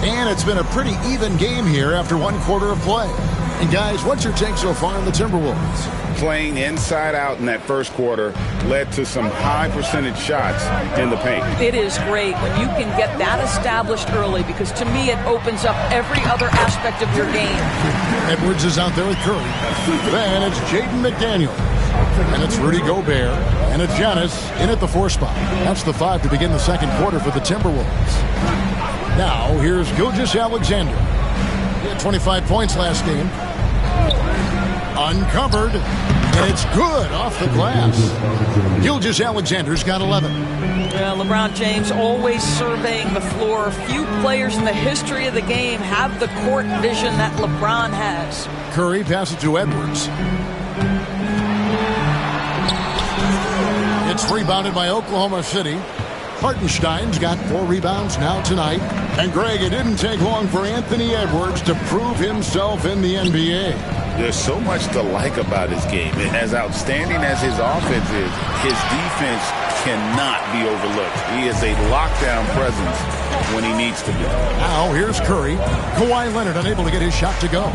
And it's been a pretty even game here after one quarter of play. And guys, what's your take so far on the Timberwolves? Playing inside out in that first quarter led to some high percentage shots in the paint. It is great when you can get that established early, because to me it opens up every other aspect of your game. Edwards is out there with Curry. Then it's Jaden McDaniel. And it's Rudy Gobert. And it's Giannis in at the 4 spot. That's the 5 to begin the second quarter for the Timberwolves. Now, here's Gilgeous-Alexander. He had 25 points last game. Uncovered. And it's good off the glass. Gilgeous-Alexander's got 11. Well, LeBron James always surveying the floor. Few players in the history of the game have the court vision that LeBron has. Curry passes to Edwards. It's rebounded by Oklahoma City. Hartenstein's got 4 rebounds now tonight. And Greg, it didn't take long for Anthony Edwards to prove himself in the NBA. There's so much to like about his game. As outstanding as his offense is, his defense cannot be overlooked. He is a lockdown presence when he needs to be. Now here's Curry. Kawhi Leonard unable to get his shot to go.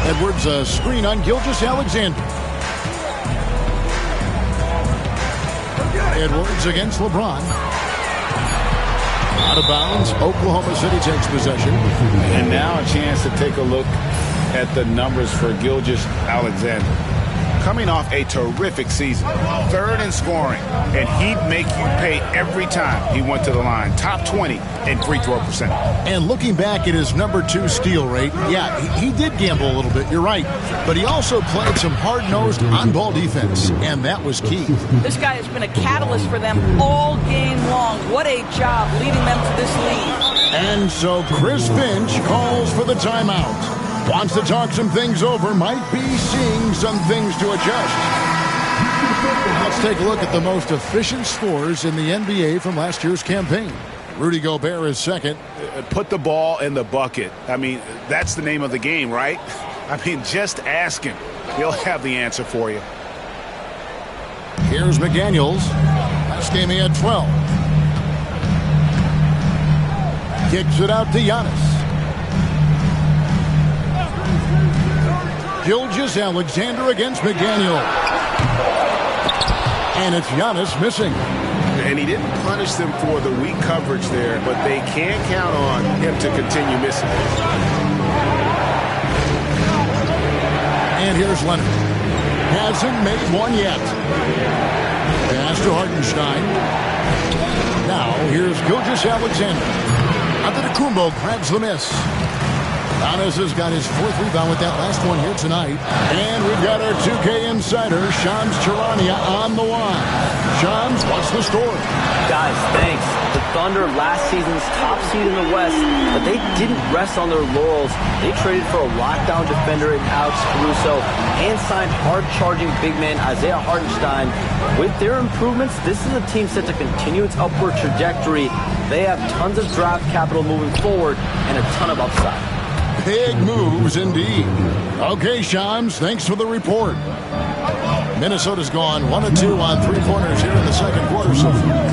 Edwards a screen on Gilgeous-Alexander. Edwards against LeBron. Out of bounds. Oklahoma City takes possession. And now a chance to take a look at the numbers for Gilgeous-Alexander. Coming off a terrific season. 3rd in scoring. And he'd make you pay every time he went to the line. Top 20 in free throw percentage. And looking back at his #2 steal rate, yeah, he did gamble a little bit, you're right. But he also played some hard-nosed on-ball defense, and that was key. This guy has been a catalyst for them all game long. What a job leading them to this lead. And so Chris Finch calls for the timeout. Wants to talk some things over, might be seeing some things to adjust. Let's take a look at the most efficient scorers in the NBA from last year's campaign. Rudy Gobert is second. Put the ball in the bucket. I mean, that's the name of the game, right? I mean, just ask him. He'll have the answer for you. Here's McDaniels. Last game he had 12. Kicks it out to Giannis. Gilgeous-Alexander against McDaniel. And it's Giannis missing. And he didn't punish them for the weak coverage there, but they can't count on him to continue missing. And here's Leonard. Hasn't made one yet. Pass to Hartenstein. Now here's Gilgeous-Alexander. Antetokounmpo grabs the miss. Giannis has got his 4th rebound with that last one here tonight. And we've got our 2K insider, Shams Charania, on the line. Shams, what's the story? Guys, thanks. The Thunder last season's top seed in the West, but they didn't rest on their laurels. They traded for a lockdown defender in Alex Caruso and signed hard-charging big man Isaiah Hartenstein. With their improvements, this is a team set to continue its upward trajectory. They have tons of draft capital moving forward and a ton of upside. Big moves indeed. Okay, Shams, thanks for the report. Minnesota's gone 1-2 on 3 corners here in the second quarter so far.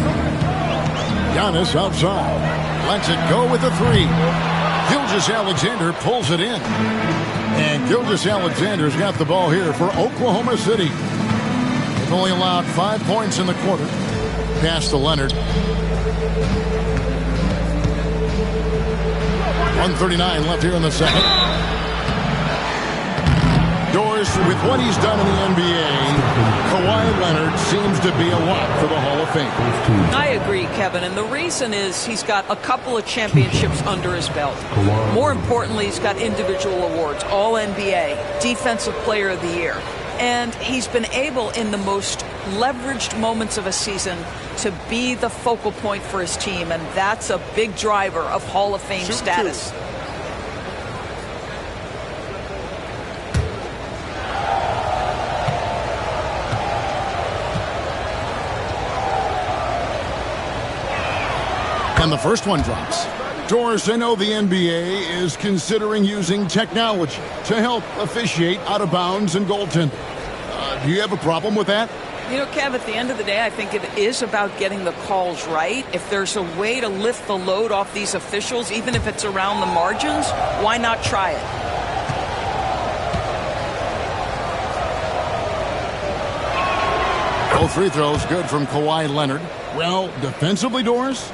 Giannis outside. Lets it go with the 3. Gilgeous-Alexander pulls it in. And Gilgeous-Alexander's got the ball here for Oklahoma City. They've only allowed 5 points in the quarter. Pass to Leonard. 1:39 left here in the second. Doris, with what he's done in the NBA, Kawhi Leonard seems to be a lock for the Hall of Fame. I agree, Kevin, and the reason is he's got a couple of championships under his belt. More importantly, he's got individual awards, All-NBA, Defensive Player of the Year. And he's been able, in the most leveraged moments of a season, to be the focal point for his team, and that's a big driver of Hall of Fame status. And the first one drops. Doris, I know the NBA is considering using technology to help officiate out of bounds and goaltending. Do you have a problem with that? You know, Kev, at the end of the day, I think it is about getting the calls right. If there's a way to lift the load off these officials, even if it's around the margins, why not try it? Both free throws good from Kawhi Leonard. Well, defensively, Doris,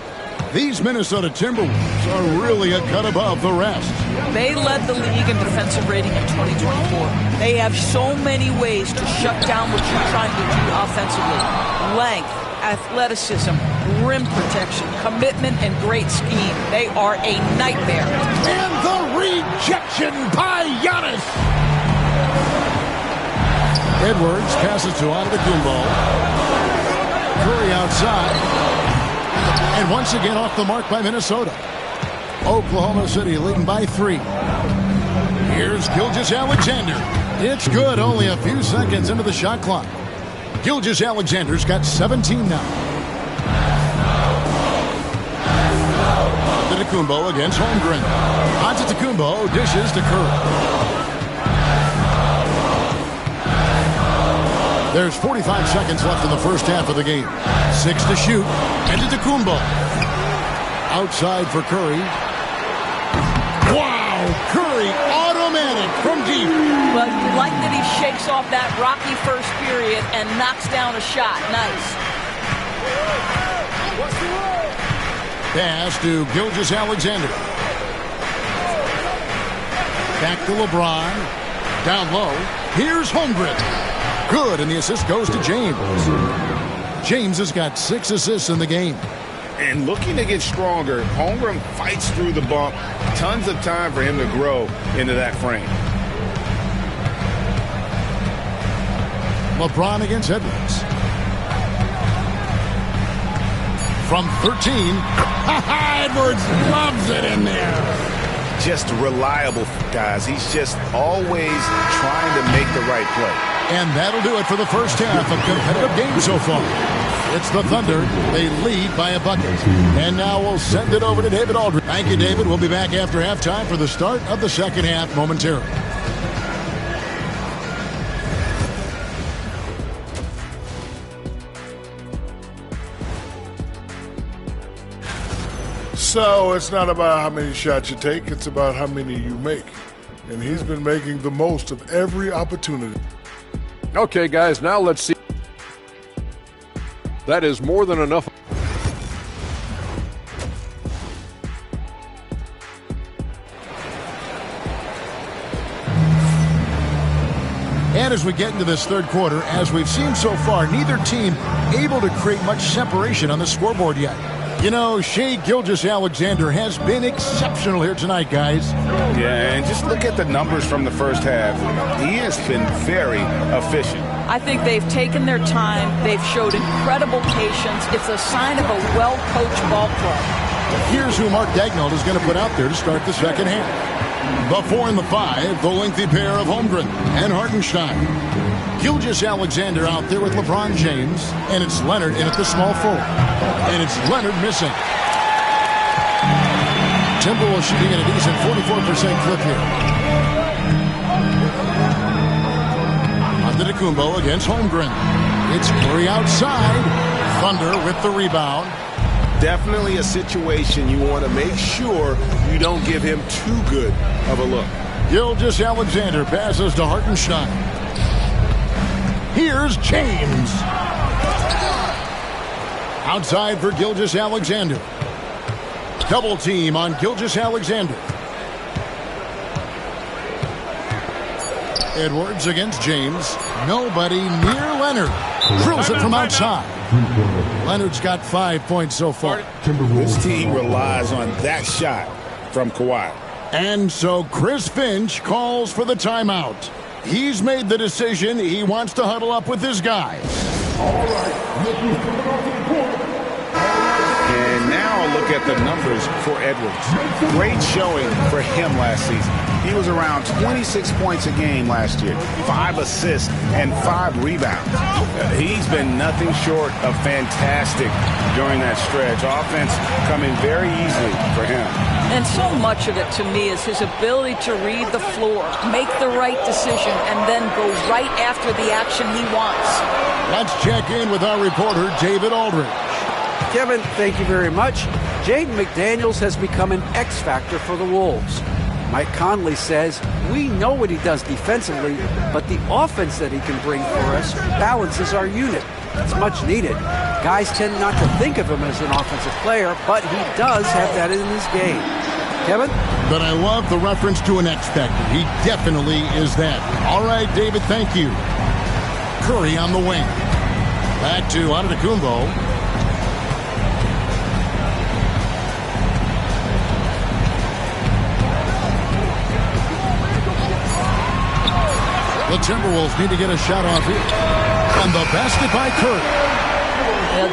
these Minnesota Timberwolves are really a cut above the rest. They led the league in defensive rating in 2024. They have so many ways to shut down what you're trying to do offensively. Length, athleticism, rim protection, commitment, and great scheme. They are a nightmare. And the rejection by Giannis. Edwards passes to Antetokounmpo. Curry outside. And once again off the mark by Minnesota. Oklahoma City leading by 3. Here's Gilgeous-Alexander. It's good, only a few seconds into the shot clock. Gilgeous-Alexander's got 17 now. Antetokounmpo against Holmgren. Antetokounmpo dishes to Curry. There's 45 seconds left in the first half of the game. 6 to shoot. Antetokounmpo. Outside for Curry. Wow! Curry automatic from deep. But you like that he shakes off that rocky first period and knocks down a shot. Nice. Pass to Gilgeous-Alexander. Back to LeBron. Down low. Here's Holmgren. Good, and the assist goes to James. James has got 6 assists in the game. And looking to get stronger, Holmgren fights through the bump. Tons of time for him to grow into that frame. LeBron against Edwards. From 13. Edwards loves it in there. Just reliable, guys. He's just always trying to make the right play. And that'll do it for the first half of competitive game so far. It's the Thunder. They lead by a bucket. And now we'll send it over to David Aldridge. Thank you, David. We'll be back after halftime for the start of the second half momentarily. So it's not about how many shots you take, it's about how many you make. And he's been making the most of every opportunity. Okay, guys, now let's see That is more than enough. And as we get into this third quarter, as we've seen so far, neither team able to create much separation on the scoreboard yet. You know, Shai Gilgeous-Alexander has been exceptional here tonight, guys. Yeah, and just look at the numbers from the first half. He has been very efficient. I think they've taken their time. They've showed incredible patience. It's a sign of a well-coached ball club. Here's who Mark Daigneault is going to put out there to start the second half. The 4 and the 5, the lengthy pair of Holmgren and Hartenstein. Gilgeous-Alexander out there with LeBron James, and it's Leonard in at the small forward. And it's Leonard missing. Timberwolves shooting at a decent 44% clip here. Antetokounmpo against Holmgren. It's Curry outside. Thunder with the rebound. Definitely a situation you want to make sure you don't give him too good of a look. Gilgeous-Alexander passes to Hartenstein. Here's James. Outside for Gilgeous-Alexander. Double team on Gilgeous-Alexander. Edwards against James. Nobody near Leonard. Drills it from outside. Leonard's got 5 points so far. This team relies on that shot from Kawhi. And so Chris Finch calls for the timeout. He's made the decision. He wants to huddle up with his guys. And now a look at the numbers for Edwards. Great showing for him last season. He was around 26 points a game last year, 5 assists and 5 rebounds. He's been nothing short of fantastic during that stretch. Offense coming very easily for him. And so much of it to me is his ability to read the floor, make the right decision, and then go right after the action he wants. Let's check in with our reporter, David Aldridge. Kevin, thank you very much. Jaden McDaniels has become an X factor for the Wolves. Mike Conley says, we know what he does defensively, but the offense that he can bring for us balances our unit. It's much needed. Guys tend not to think of him as an offensive player, but he does have that in his game. Kevin? But I love the reference to an X factor. He definitely is that. All right, David, thank you. Curry on the wing. Back to Antetokounmpo. The Timberwolves need to get a shot off here. And the basket by Curry.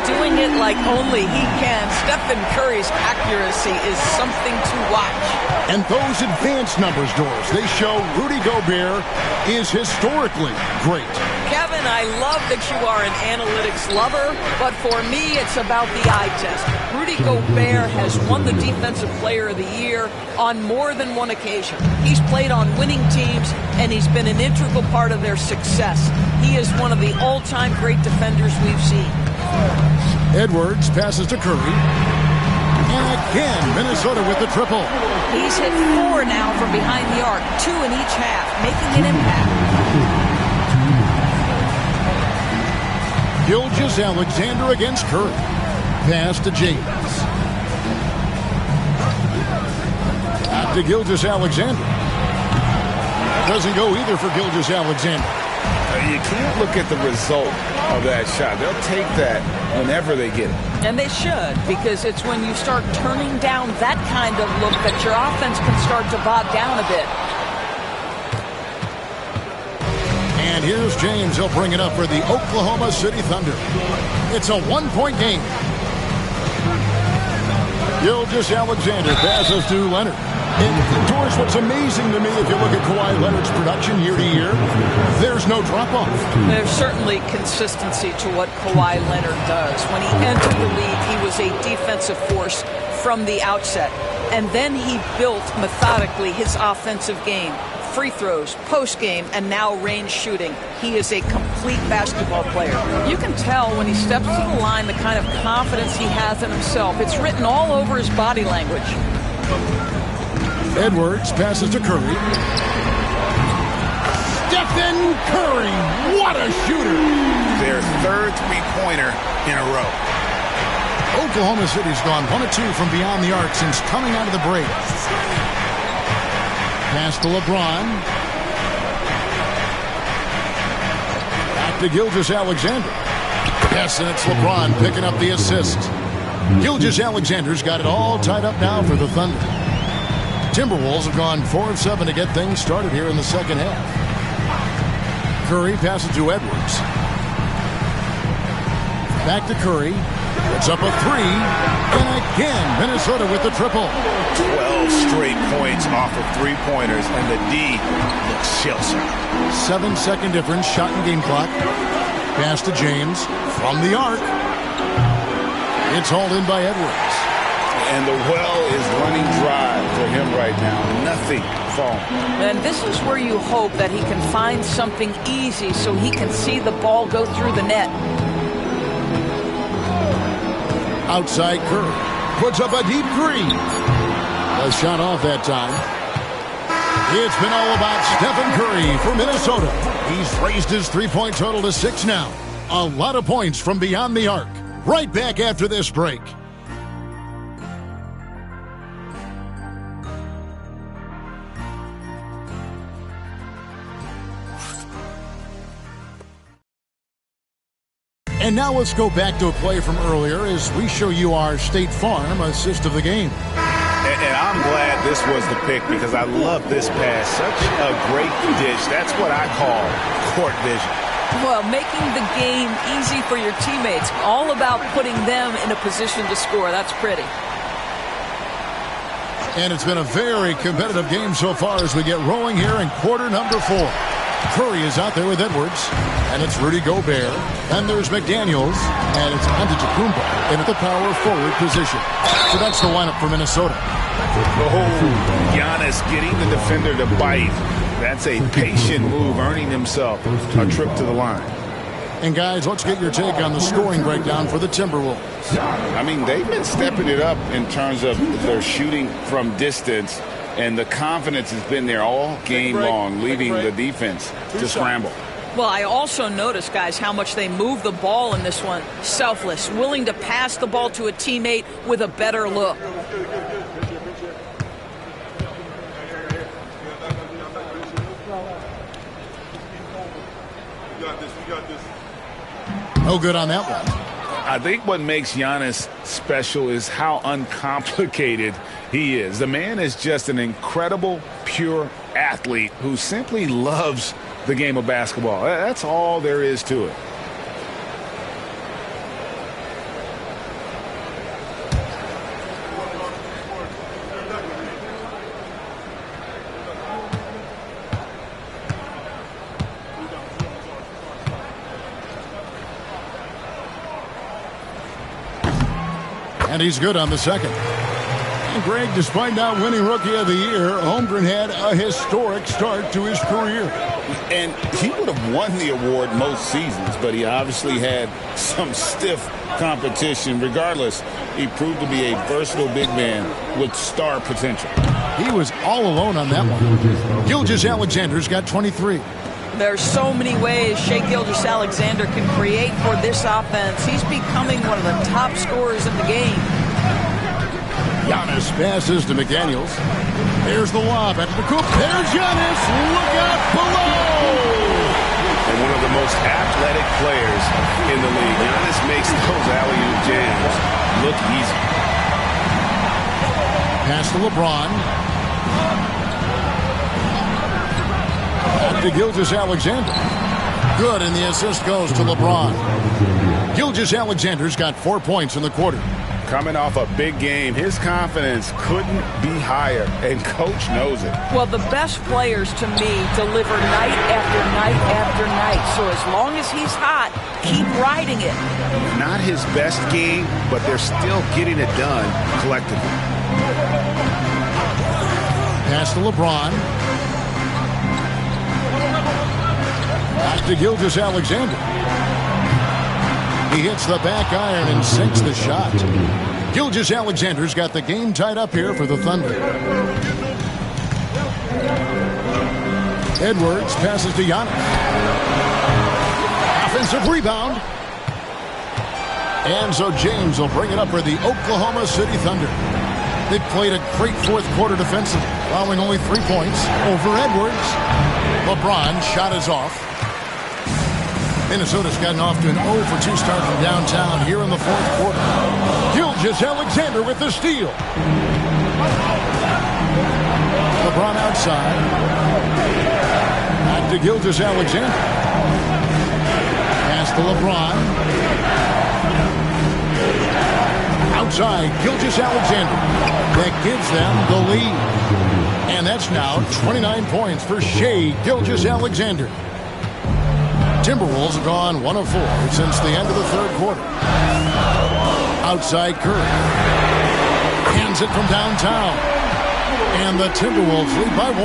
Doing it like only he can. Stephen Curry's accuracy is something to watch. And those advanced numbers, Doris, they show Rudy Gobert is historically great. Kevin, I love that you are an analytics lover, but for me, it's about the eye test. Rudy Gobert has won the Defensive Player of the Year on more than one occasion. He's played on winning teams, and he's been an integral part of their success. He is one of the all-time great defenders we've seen. Edwards passes to Curry. And again, Minnesota with the triple. He's hit 4 now from behind the arc, 2 in each half, making an impact. Gilgeous-Alexander against Curry. Pass to James. Out to Gilgeous-Alexander. Doesn't go either for Gilgeous-Alexander. You can't look at the result of that shot. They'll take that whenever they get it. And they should, because it's when you start turning down that kind of look that your offense can start to bog down a bit. And here's James. He'll bring it up for the Oklahoma City Thunder. It's a 1-point game. Gilgeous-Alexander passes to Leonard. And, Doris, what's amazing to me, if you look at Kawhi Leonard's production year to year, there's no drop-off. There's certainly consistency to what Kawhi Leonard does. When he entered the league, he was a defensive force from the outset. And then he built methodically his offensive game. Free throws, post-game, and now range shooting. He is a complete basketball player. You can tell when he steps to the line the kind of confidence he has in himself. It's written all over his body language. Edwards passes to Curry. Stephen Curry, what a shooter! their third three-pointer in a row. Oklahoma City's gone 1 of 2 from beyond the arc since coming out of the break. Pass to LeBron. Back to Gilgeous-Alexander. Yes, and it's LeBron picking up the assist. Gilgeous-Alexander's got it all tied up now for the Thunder. Timberwolves have gone 4 of 7 to get things started here in the second half. Curry passes to Edwards. Back to Curry. It's up a 3. And again, Minnesota with the triple. 12 straight points off of three-pointers, and the D looks shell-shocked. 7-second difference, shot and game clock. Pass to James from the arc. It's hauled in by Edwards. And the well is running dry for him right now. Nothing falling. And this is where you hope that he can find something easy so he can see the ball go through the net. Outside Curry. Puts up a deep 3. A shot off that time. It's been all about Stephen Curry for Minnesota. He's raised his three-point total to 6 now. A lot of points from beyond the arc. Right back after this break. And now let's go back to a play from earlier as we show you our State Farm assist of the game. And I'm glad this was the pick because I love this pass. Such a great dish. That's what I call court vision. Well, making the game easy for your teammates. All about putting them in a position to score. That's pretty. And it's been a very competitive game so far as we get rolling here in quarter number 4. Curry is out there with Edwards, and it's Rudy Gobert, and there's McDaniels, and it's Antetokounmpo in the power forward position. So that's the lineup for Minnesota. Oh, Giannis getting the defender to bite. That's a patient move, earning himself a trip to the line. And guys, let's get your take on the scoring breakdown for the Timberwolves. I mean, they've been stepping it up in terms of their shooting from distance. And the confidence has been there all game long, leaving the defense to scramble. Well, I also noticed, guys, how much they move the ball in this one. Selfless, willing to pass the ball to a teammate with a better look. No good on that one. I think what makes Giannis special is how uncomplicated he is. The man is just an incredible, pure athlete who simply loves the game of basketball. That's all there is to it. And he's good on the second. And Greg, despite not winning Rookie of the Year, Holmgren had a historic start to his career. And he would have won the award most seasons, but he obviously had some stiff competition. Regardless, he proved to be a versatile big man with star potential. He was all alone on that one. Gilgeous-Alexander's got 23. There's so many ways Shai Gilgeous-Alexander can create for this offense. He's becoming one of the top scorers in the game. Giannis passes to McDaniels. There's the lob at the coop. There's Giannis. Look out below. And one of the most athletic players in the league. Giannis makes those alley-oop jams look easy. Pass to LeBron. Back to Gilgeous-Alexander. Good, and the assist goes to LeBron. Gilgeous-Alexander's got 4 points in the quarter. Coming off a big game, his confidence couldn't be higher, and coach knows it. Well, the best players, to me, deliver night after night after night. So as long as he's hot, keep riding it. Not his best game, but they're still getting it done collectively. Pass to LeBron. Back to Gilgeous-Alexander. He hits the back iron and sinks the shot. Gilgeous-Alexander's got the game tied up here for the Thunder. Edwards passes to Giannis. Off Offensive rebound. And so James will bring it up for the Oklahoma City Thunder. They played a great fourth quarter defensively, allowing only 3 points over Edwards. LeBron shot is off. Minnesota's gotten off to an 0-for-2 start from downtown here in the fourth quarter. Gilgeous-Alexander with the steal. LeBron outside. Back to Gilgeous-Alexander. Pass to LeBron. Outside, Gilgeous-Alexander. That gives them the lead. And that's now 29 points for Shai Gilgeous-Alexander. Timberwolves have gone 1 of 4 since the end of the third quarter. Outside Curry. Hands it from downtown. And the Timberwolves lead by 1.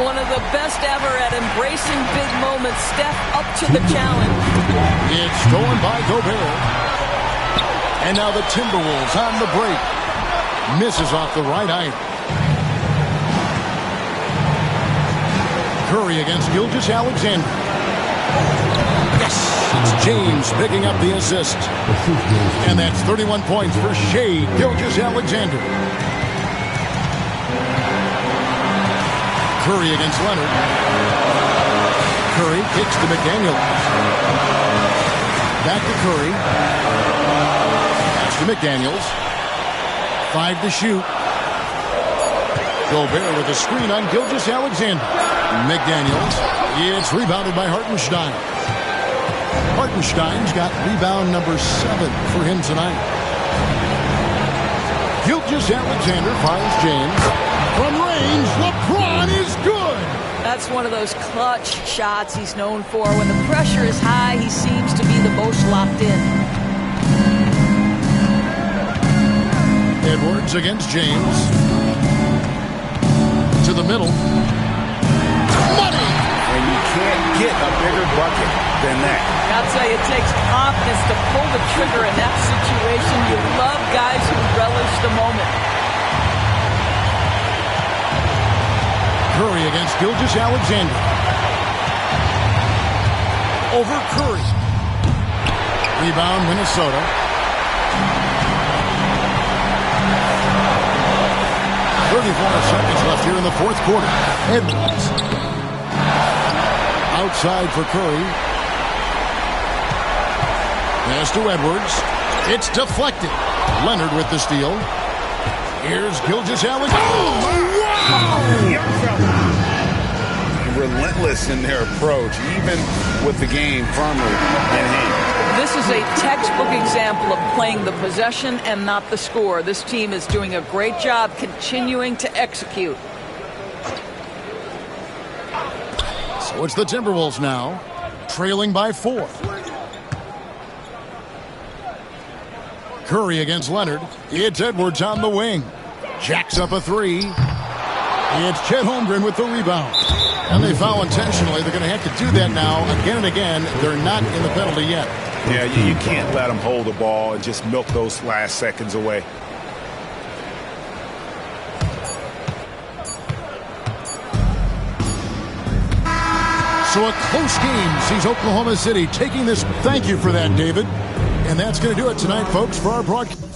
One of the best ever at embracing big moments. Steph up to the challenge. It's stolen by Gobert. And now the Timberwolves on the break. Misses off the right eye. Curry against Gilgeous-Alexander. Yes, it's James picking up the assist. And that's 31 points for Shai Gilgeous-Alexander. Curry against Leonard. Curry kicks to McDaniels. Back to Curry. Pass to McDaniels. 5 to shoot. Gobert with a screen on Gilgeous-Alexander. McDaniels. It's rebounded by Hartenstein. Hartenstein's got rebound number 7 for him tonight. Gilgeous-Alexander finds James. From range, LeBron is good. That's one of those clutch shots he's known for. When the pressure is high, he seems to be the most locked in. Edwards against James. To the middle. Money! And you can't get a bigger bucket than that. I'll tell you, it takes confidence to pull the trigger in that situation. You love guys who relish the moment. Curry against Gilgeous-Alexander. Over Curry. Rebound, Minnesota. Seconds left here in the fourth quarter. Edwards. Outside for Curry. Pass to Edwards. It's deflected. Leonard with the steal. Here's Gilgeous-Alexander. Oh, wow! Young fella. Relentless in their approach, even with the game firmly in hand. This is a textbook example of playing the possession and not the score. This team is doing a great job continuing to execute. So it's the Timberwolves now, trailing by 4. Curry against Leonard. It's Edwards on the wing. Jacks up a 3. It's Chet Holmgren with the rebound. And they foul intentionally. They're going to have to do that now again and again. They're not in the penalty yet. Yeah, you can't let them hold the ball and just milk those last seconds away. So a close game sees Oklahoma City taking this. Thank you for that, David. And that's going to do it tonight, folks, for our broadcast.